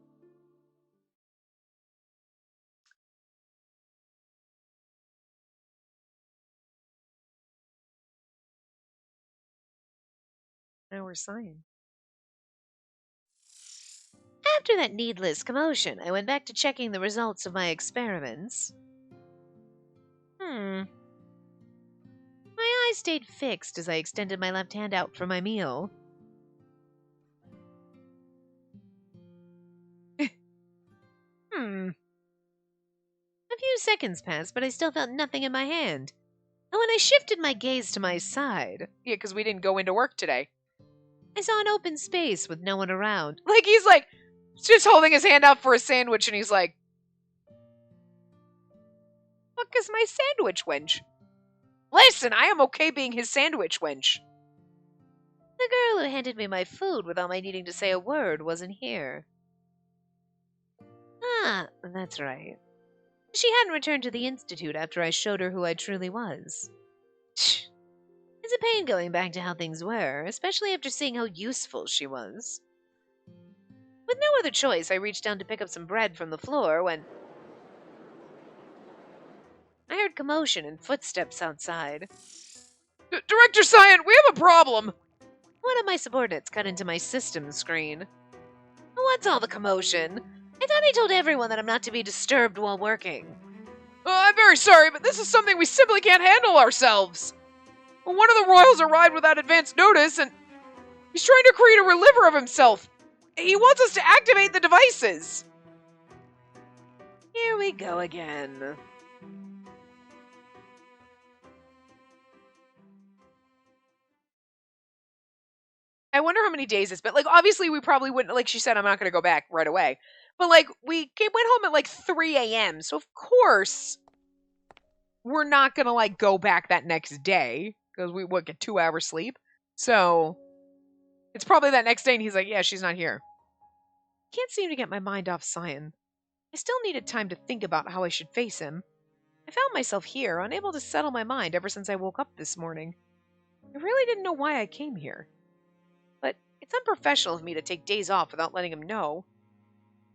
Now we're sighing. After that needless commotion, I went back to checking the results of my experiments. My eyes stayed fixed as I extended my left hand out for my meal. A few seconds passed, but I still felt nothing in my hand. And when I shifted my gaze to my side... Yeah, because we didn't go into work today. I saw an open space with no one around. Like, he's like, just holding his hand out for a sandwich, and he's like, fuck is my sandwich wench? Listen, I am okay being his sandwich wench. The girl who handed me my food without my needing to say a word wasn't here. Ah, that's right. She hadn't returned to the Institute after I showed her who I truly was. It's a pain going back to how things were, especially after seeing how useful she was. With no other choice, I reached down to pick up some bread from the floor when I heard commotion and footsteps outside. Director Cyan, we have a problem! One of my subordinates cut into my system screen. What's all the commotion? I thought I told everyone that I'm not to be disturbed while working. I'm very sorry, but this is something we simply can't handle ourselves. One of the royals arrived without advance notice, and he's trying to create a reliver of himself. He wants us to activate the devices. Here we go again. I wonder how many days it's been. Like, obviously, we probably wouldn't. Like she said, I'm not going to go back right away. But, like, we went home at, like, 3 a.m. So, of course, we're not going to, like, go back that next day. Because we would get 2 hours sleep. So, it's probably that next day. And he's like, yeah, she's not here. Can't seem to get my mind off Cyan. I still needed time to think about how I should face him. I found myself here, unable to settle my mind ever since I woke up this morning. I really didn't know why I came here. But it's unprofessional of me to take days off without letting him know.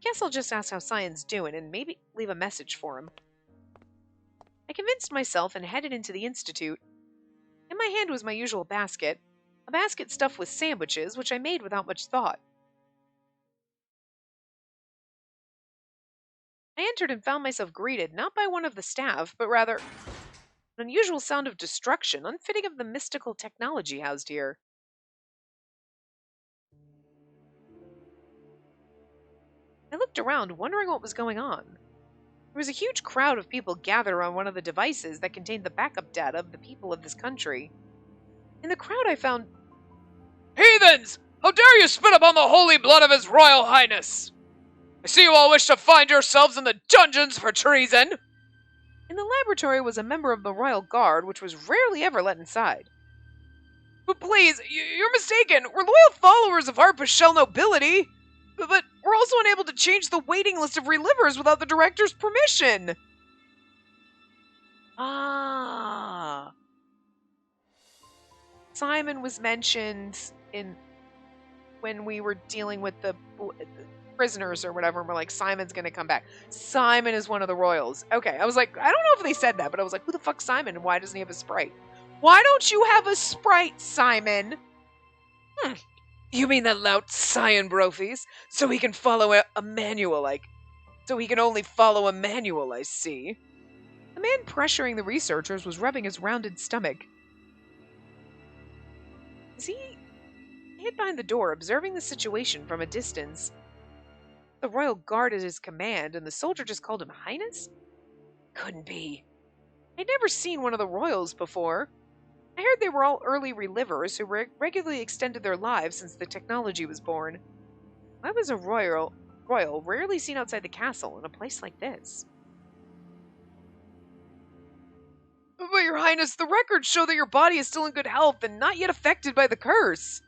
Guess I'll just ask how Cyan's doing and maybe leave a message for him. I convinced myself and headed into the institute. In my hand was my usual basket, a basket stuffed with sandwiches, which I made without much thought. I entered and found myself greeted not by one of the staff, but rather an unusual sound of destruction, unfitting of the mystical technology housed here. I looked around, wondering what was going on. There was a huge crowd of people gathered around one of the devices that contained the backup data of the people of this country. In the crowd I found... Heathens! How dare you spit upon the holy blood of His Royal Highness! I see you all wish to find yourselves in the dungeons for treason! In the laboratory was a member of the Royal Guard, which was rarely ever let inside. But please, you're mistaken. We're loyal followers of our Pashel nobility. But we're also unable to change the waiting list of relivers without the director's permission. Ah. Simon was mentioned when we were dealing with the prisoners or whatever, and we're like, Simon's gonna come back. Simon is one of the royals. Okay, I was like, I don't know if they said that, but I was like, who the fuck's Simon and why doesn't he have a sprite? Why don't you have a sprite, Simon? You mean that lout Cyan Brophies? So he can follow a manual, So he can only follow a manual, I see. The man pressuring the researchers was rubbing his rounded stomach. He hid behind the door, observing the situation from a distance. The royal guard at his command, and the soldier just called him Highness? Couldn't be. I'd never seen one of the royals before. I heard they were all early relivers who regularly extended their lives since the technology was born. Why was a royal rarely seen outside the castle in a place like this? But your highness, the records show that your body is still in good health and not yet affected by the curse.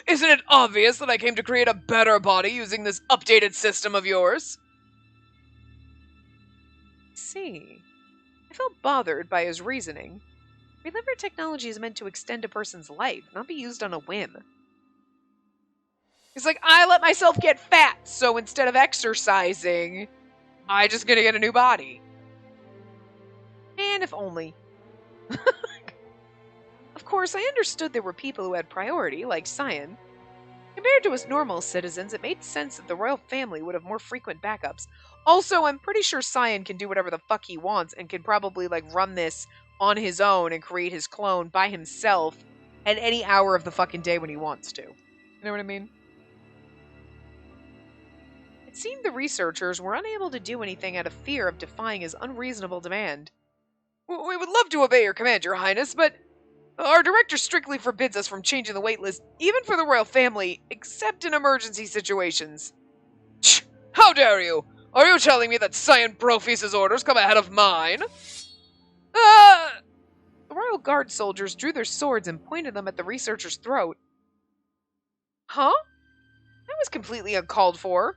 Isn't it obvious that I came to create a better body using this updated system of yours? See. I felt bothered by his reasoning. Reliver technology is meant to extend a person's life, not be used on a whim. It's like, I let myself get fat, so instead of exercising, I just gonna get a new body. And if only. Of course, I understood there were people who had priority, like Cyan. Compared to us normal citizens, it made sense that the royal family would have more frequent backups. Also, I'm pretty sure Cyan can do whatever the fuck he wants and can probably, run this on his own and create his clone by himself at any hour of the fucking day when he wants to. You know what I mean? It seemed the researchers were unable to do anything out of fear of defying his unreasonable demand. We would love to obey your command, your highness, but our director strictly forbids us from changing the wait list, even for the royal family, except in emergency situations. How dare you! Are you telling me that Cyan Brophies' orders come ahead of mine? The royal guard soldiers drew their swords and pointed them at the researcher's throat. Huh? That was completely uncalled for.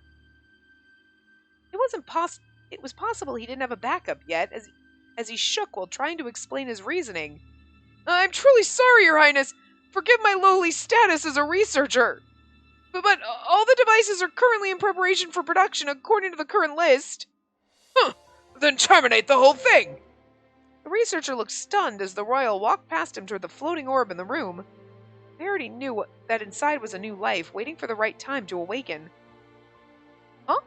It was possible he didn't have a backup yet, as he shook while trying to explain his reasoning. I'm truly sorry, your highness. Forgive my lowly status as a researcher. But all the devices are currently in preparation for production according to the current list. Then terminate the whole thing. The researcher looked stunned as the royal walked past him toward the floating orb in the room. I already knew that inside was a new life, waiting for the right time to awaken. Huh?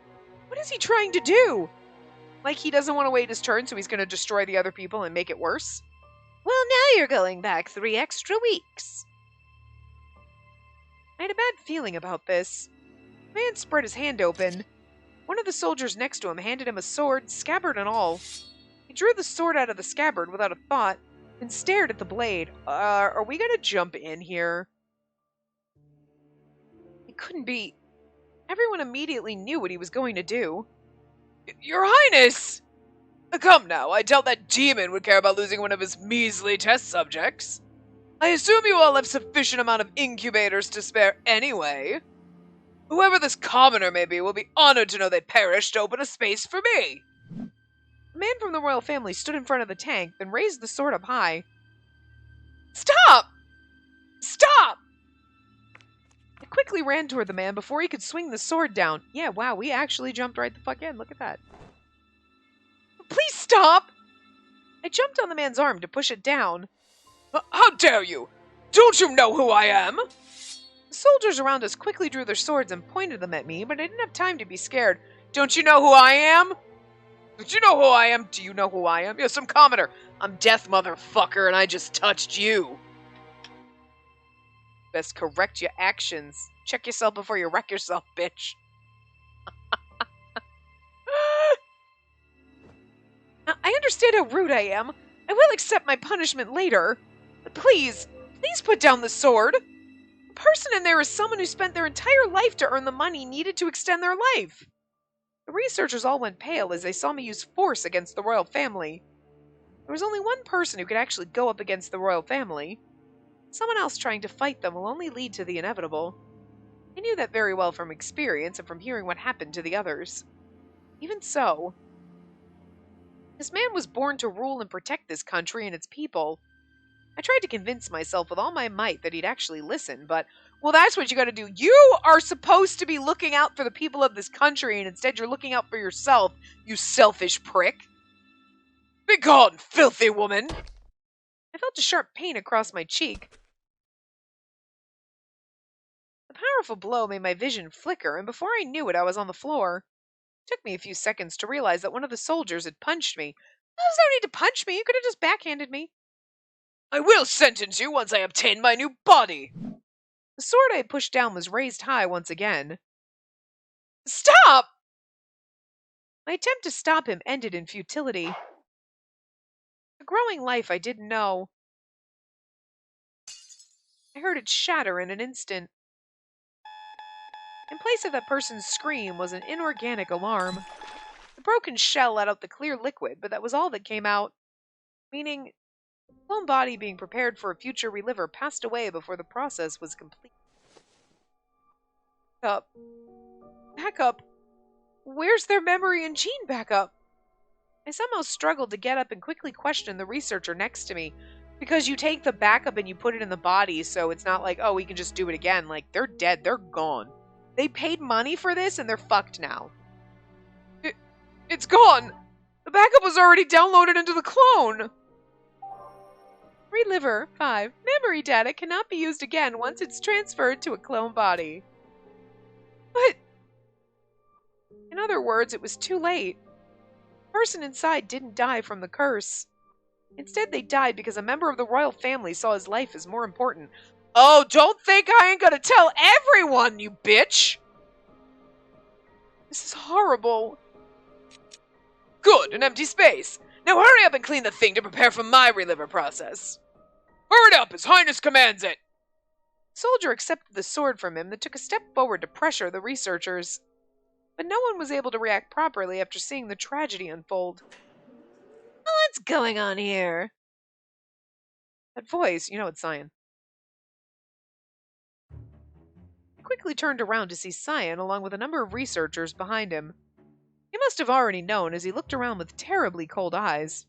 What is he trying to do? Like he doesn't want to wait his turn, so he's going to destroy the other people and make it worse? Well, now you're going back 3 extra weeks. I had a bad feeling about this. The man spread his hand open. One of the soldiers next to him handed him a sword, scabbard and all. He drew the sword out of the scabbard without a thought, and stared at the blade. Are we gonna jump in here? It couldn't be. Everyone immediately knew what he was going to do. Your Highness! Come now, I doubt that demon would care about losing one of his measly test subjects. I assume you all have sufficient amount of incubators to spare anyway. Whoever this commoner may be will be honored to know they perished to open a space for me. A man from the royal family stood in front of the tank, then raised the sword up high. Stop! Stop! I quickly ran toward the man before he could swing the sword down. Yeah, wow, we actually jumped right the fuck in. Look at that. Please stop! I jumped on the man's arm to push it down. How dare you! Don't you know who I am? The soldiers around us quickly drew their swords and pointed them at me, but I didn't have time to be scared. Don't you know who I am? Don't you know who I am? Do you know who I am? You're some commoner. I'm Death, motherfucker, and I just touched you. Best correct your actions. Check yourself before you wreck yourself, bitch. Now, I understand how rude I am. I will accept my punishment later. But please put down the sword. The person in there is someone who spent their entire life to earn the money needed to extend their life. The researchers all went pale as they saw me use force against the royal family. There was only one person who could actually go up against the royal family. Someone else trying to fight them will only lead to the inevitable. I knew that very well from experience and from hearing what happened to the others. Even so, this man was born to rule and protect this country and its people. I tried to convince myself with all my might that he'd actually listen, but, well, that's what you gotta do. You are supposed to be looking out for the people of this country, and instead you're looking out for yourself, you selfish prick. Begone, filthy woman! I felt a sharp pain across my cheek. The powerful blow made my vision flicker, and before I knew it, I was on the floor. It took me a few seconds to realize that one of the soldiers had punched me. There's no need to punch me. You could have just backhanded me. I will sentence you once I obtain my new body. The sword I had pushed down was raised high once again. Stop! My attempt to stop him ended in futility. A growing life I didn't know. I heard it shatter in an instant. In place of that person's scream was an inorganic alarm. The broken shell let out the clear liquid, but that was all that came out. Meaning, the clone body being prepared for a future reliver passed away before the process was complete. Backup. Where's their memory and gene backup? I somehow struggled to get up and quickly question the researcher next to me. Because you take the backup and you put it in the body, so it's not like, oh, we can just do it again. Like, they're dead. They're gone. They paid money for this, and they're fucked now. It's gone! The backup was already downloaded into the clone! Reliver 5. Memory data cannot be used again once it's transferred to a clone body. But, in other words, it was too late. The person inside didn't die from the curse. Instead, they died because a member of the royal family saw his life as more important. Oh, don't think I ain't gonna tell everyone, you bitch! This is horrible. Good, an empty space. Now hurry up and clean the thing to prepare for my reliver process. Hurry up, His Highness commands it! The soldier accepted the sword from him, then took a step forward to pressure the researchers. But no one was able to react properly after seeing the tragedy unfold. What's going on here? That voice, you know it's Cyan. I quickly turned around to see Cyan along with a number of researchers behind him. He must have already known as he looked around with terribly cold eyes.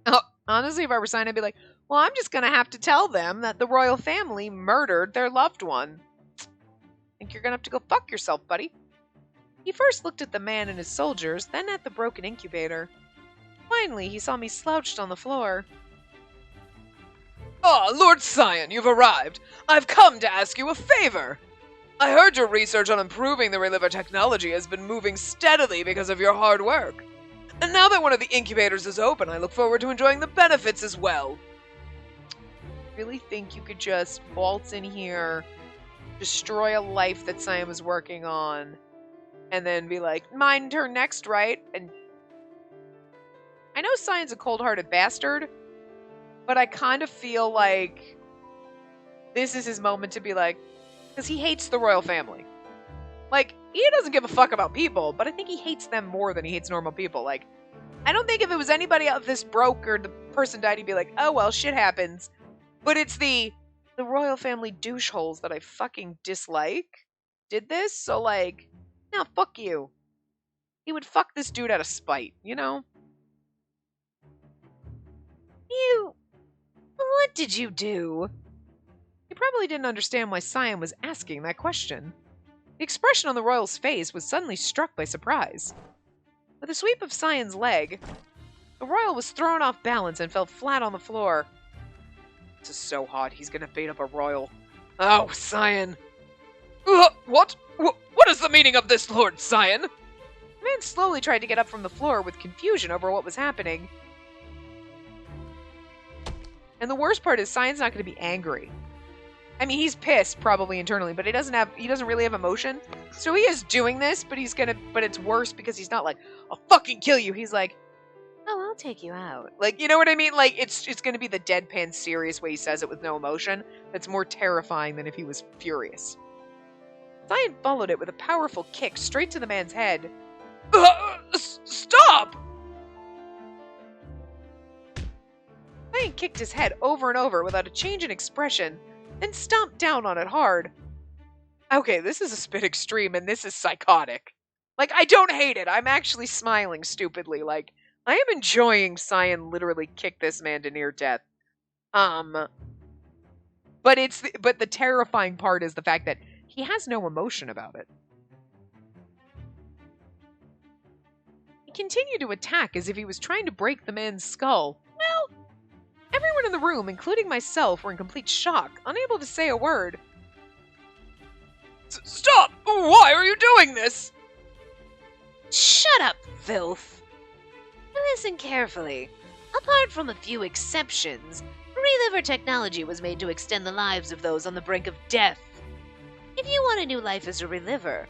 Oh, honestly, if I were Cyan, I'd be like, well, I'm just gonna have to tell them that the royal family murdered their loved one. Think you're gonna have to go fuck yourself, buddy. He first looked at the man and his soldiers, then at the broken incubator. Finally, he saw me slouched on the floor. Ah, Lord Cyan, you've arrived. I've come to ask you a favor. I heard your research on improving the reliver technology has been moving steadily because of your hard work. And now that one of the incubators is open, I look forward to enjoying the benefits as well. Really think you could just waltz in here, destroy a life that Cyan was working on, and then be like, mine turn next, right? And I know Cyan's a cold-hearted bastard, but I kind of feel like this is his moment to be like, because he hates the royal family. Like, he doesn't give a fuck about people, but I think he hates them more than he hates normal people. Like, I don't think if it was anybody else this broke or the person died, he'd be like, oh well, shit happens. But it's the royal family douche holes that I fucking dislike did this, so like, no, fuck you. He would fuck this dude out of spite, you know? What did you do? He probably didn't understand why Cyan was asking that question. The expression on the royal's face was suddenly struck by surprise. With a sweep of Cyan's leg, the royal was thrown off balance and fell flat on the floor. This is so hot, he's gonna beat up a royal. Oh, Cyan. What? What is the meaning of this, Lord Cyan? The man slowly tried to get up from the floor with confusion over what was happening. And the worst part is Cyan's not going to be angry. I mean, he's pissed probably internally, but he doesn't really have emotion. So he is doing this, but it's worse because he's not like, I'll fucking kill you. He's like, oh, I'll take you out. Like, you know what I mean? Like, it's going to be the deadpan serious way he says it with no emotion. That's more terrifying than if he was furious. Cyan followed it with a powerful kick straight to the man's head. Stop! Cyan kicked his head over and over without a change in expression, then stomped down on it hard. Okay, this is a bit extreme, and this is psychotic. Like, I don't hate it. I'm actually smiling stupidly. Like, I am enjoying Cyan literally kick this man to near death. But the terrifying part is the fact that he has no emotion about it. He continued to attack as if he was trying to break the man's skull. Well, everyone in the room, including myself, were in complete shock, unable to say a word. Stop! Why are you doing this? Shut up, filth! Listen carefully. Apart from a few exceptions, reliver technology was made to extend the lives of those on the brink of death. If you want a new life as a reliver,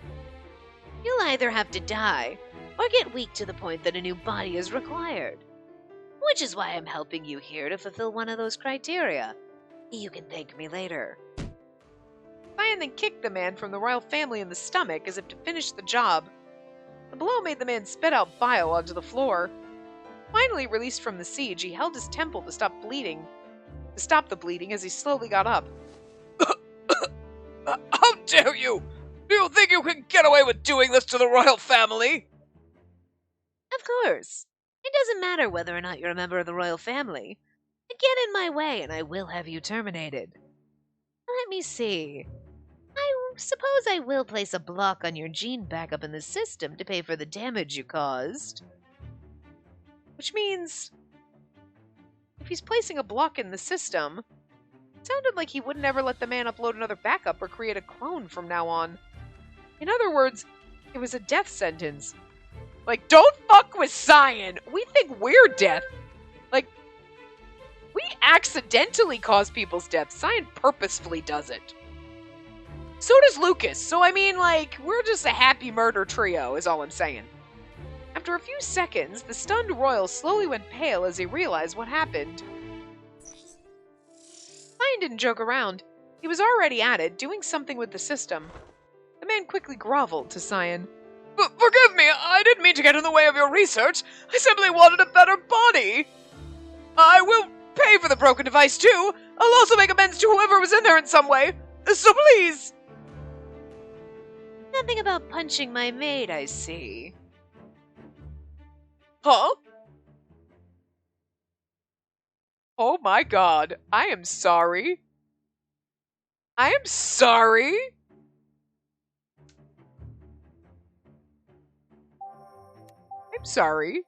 you'll either have to die or get weak to the point that a new body is required. Which is why I'm helping you here to fulfill one of those criteria. You can thank me later. Cyan then kicked the man from the royal family in the stomach as if to finish the job. The blow made the man spit out bile onto the floor. Finally released from the siege, he held his temple to stop the bleeding as he slowly got up. How dare you! Do you think you can get away with doing this to the royal family? Of course. It doesn't matter whether or not you're a member of the royal family. Get in my way and I will have you terminated. Let me see. I suppose I will place a block on your gene backup in the system to pay for the damage you caused. Which means, if he's placing a block in the system, it sounded like he wouldn't ever let the man upload another backup or create a clone from now on. In other words, it was a death sentence. Like, don't fuck with Cyan! We think we're death! Like, we accidentally cause people's deaths. Cyan purposefully does it. So does Lucas. So, I mean, like, we're just a happy murder trio, is all I'm saying. After a few seconds, the stunned royal slowly went pale as he realized what happened. Cyan didn't joke around. He was already at it, doing something with the system. The man quickly groveled to Cyan. Forgive me, I didn't mean to get in the way of your research. I simply wanted a better body. I will pay for the broken device, too. I'll also make amends to whoever was in there in some way. So please. Nothing about punching my maid, I see. Huh? Oh my god. I am sorry. I am sorry? I'm sorry.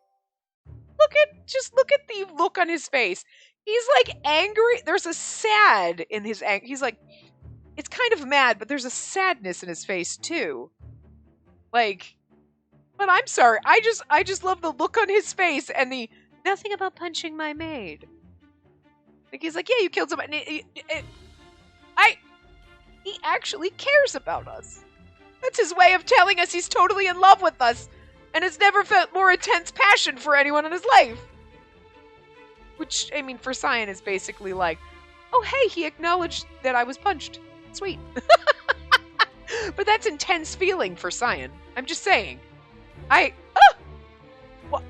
Just look at the look on his face. He's like angry. There's a sad in his anger. He's like, it's kind of mad, but there's a sadness in his face too. Like, but I'm sorry. I just love the look on his face and the nothing about punching my maid. Like he's like, yeah, you killed somebody. He actually cares about us. That's his way of telling us he's totally in love with us and has never felt more intense passion for anyone in his life. Which, I mean, for Cyan is basically like, oh, hey, he acknowledged that I was punched. Sweet. But that's intense feeling for Cyan. I'm just saying. What?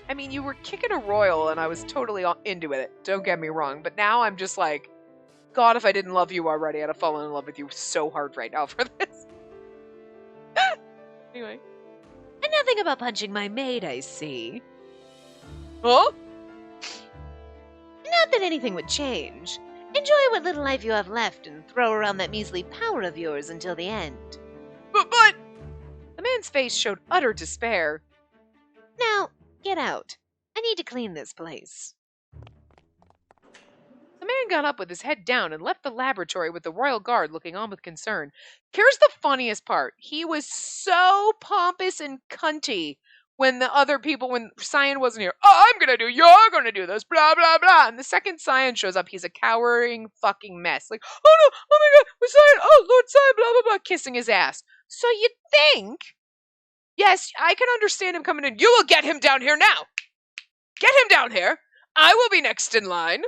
I mean, you were kicking a royal and I was totally into it. Don't get me wrong. But now I'm just like, God, if I didn't love you already, I'd have fallen in love with you so hard right now for this. Anyway. And nothing about punching my maid, I see. Huh? Not that anything would change. Enjoy what little life you have left and throw around that measly power of yours until the end. But... The man's face showed utter despair. Now, get out. I need to clean this place. The man got up with his head down and left the laboratory with the royal guard looking on with concern. Here's the funniest part. He was so pompous and cunty when the other people, when Cyan wasn't here. Oh, I'm gonna do, you're gonna do this, blah, blah, blah. And the second Cyan shows up, he's a cowering fucking mess. Like, oh no, oh my God, we're Cyan, oh, Lord Cyan, blah, blah, blah, kissing his ass. So you'd think, yes, I can understand him coming in. You will get him down here now. Get him down here. I will be next in line.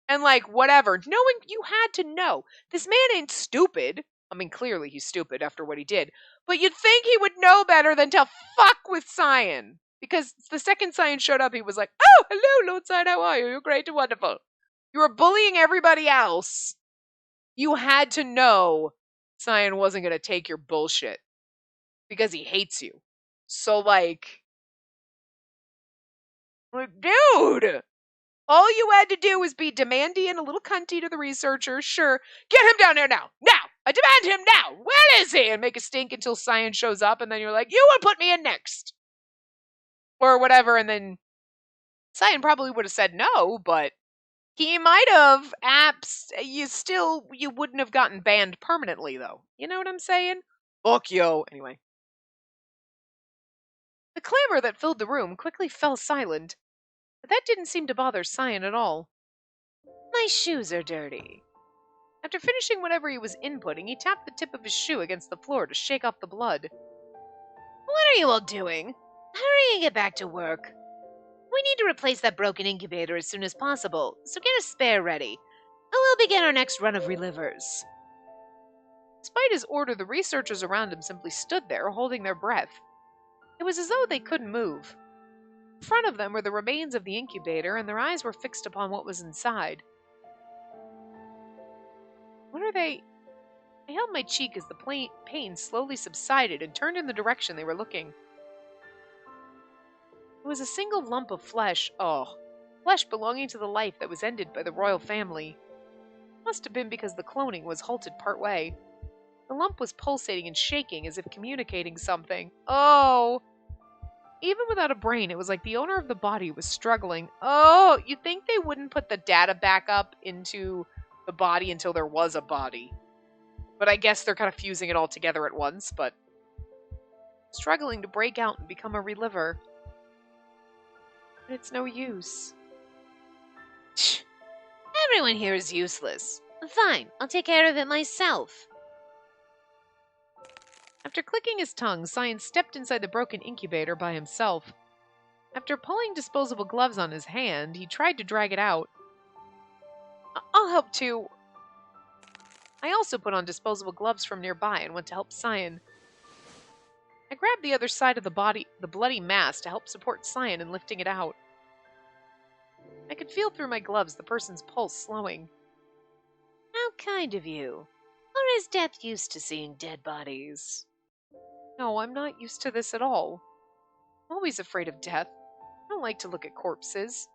And like, whatever. Knowing, you had to know. This man ain't stupid. I mean, clearly he's stupid after what he did. But you'd think he would know better than to fuck with Cyan. Because the second Cyan showed up, he was like, oh, hello, Lord Cyan, how are you? You're great and wonderful. You were bullying everybody else. You had to know Cyan wasn't going to take your bullshit. Because he hates you. So, like, dude, all you had to do was be demanding and a little cunty to the researchers. Sure, get him down there now. Now! I demand him now! Where is he? And make a stink until Cyan shows up, and then you're like, you will put me in next. Or whatever, and then Cyan probably would have said no, but he might have. You wouldn't have gotten banned permanently, though. You know what I'm saying? Fuck yo. Anyway. The clamor that filled the room quickly fell silent, but that didn't seem to bother Cyan at all. My shoes are dirty. After finishing whatever he was inputting, he tapped the tip of his shoe against the floor to shake off the blood. What are you all doing? Hurry and get back to work. We need to replace that broken incubator as soon as possible, so get a spare ready, and we'll begin our next run of relivers. Despite his order, the researchers around him simply stood there, holding their breath. It was as though they couldn't move. In front of them were the remains of the incubator, and their eyes were fixed upon what was inside. What are they? I held my cheek as the pain slowly subsided and turned in the direction they were looking. It was a single lump of flesh. Oh, flesh belonging to the life that was ended by the royal family. It must have been because the cloning was halted partway. The lump was pulsating and shaking as if communicating something. Oh! Even without a brain, it was like the owner of the body was struggling. Oh! You'd think they wouldn't put the data back up into the body until there was a body. But I guess they're kind of fusing it all together at once, but struggling to break out and become a reliver. But it's no use. Everyone here is useless. Fine, I'll take care of it myself. After clicking his tongue, Cyan stepped inside the broken incubator by himself. After pulling disposable gloves on his hand, he tried to drag it out. I'll help too. I also put on disposable gloves from nearby and went to help Cyan. I grabbed the other side of the bloody mass to help support Cyan in lifting it out. I could feel through my gloves the person's pulse slowing. How kind of you. Or is Death used to seeing dead bodies? No, I'm not used to this at all. I'm always afraid of death. I don't like to look at corpses.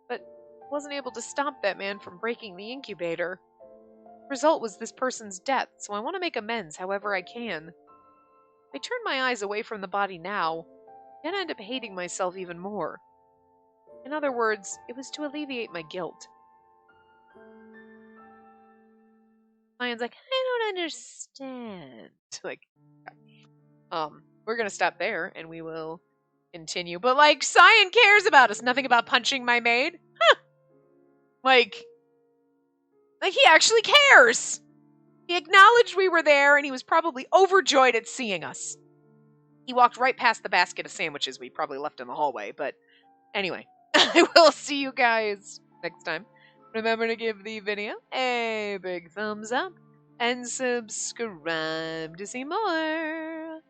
But I wasn't able to stop that man from breaking the incubator. The result was this person's death, so I want to make amends however I can. If I turn my eyes away from the body now, I'm gonna end up hating myself even more. In other words, it was to alleviate my guilt. Cyan's like, I don't understand. Like, we're gonna stop there and we will continue. But like, Cyan cares about us, nothing about punching my maid. Huh. Like he actually cares. He acknowledged we were there, and he was probably overjoyed at seeing us. He walked right past the basket of sandwiches we probably left in the hallway, but anyway, I will see you guys next time. Remember to give the video a big thumbs up and subscribe to see more.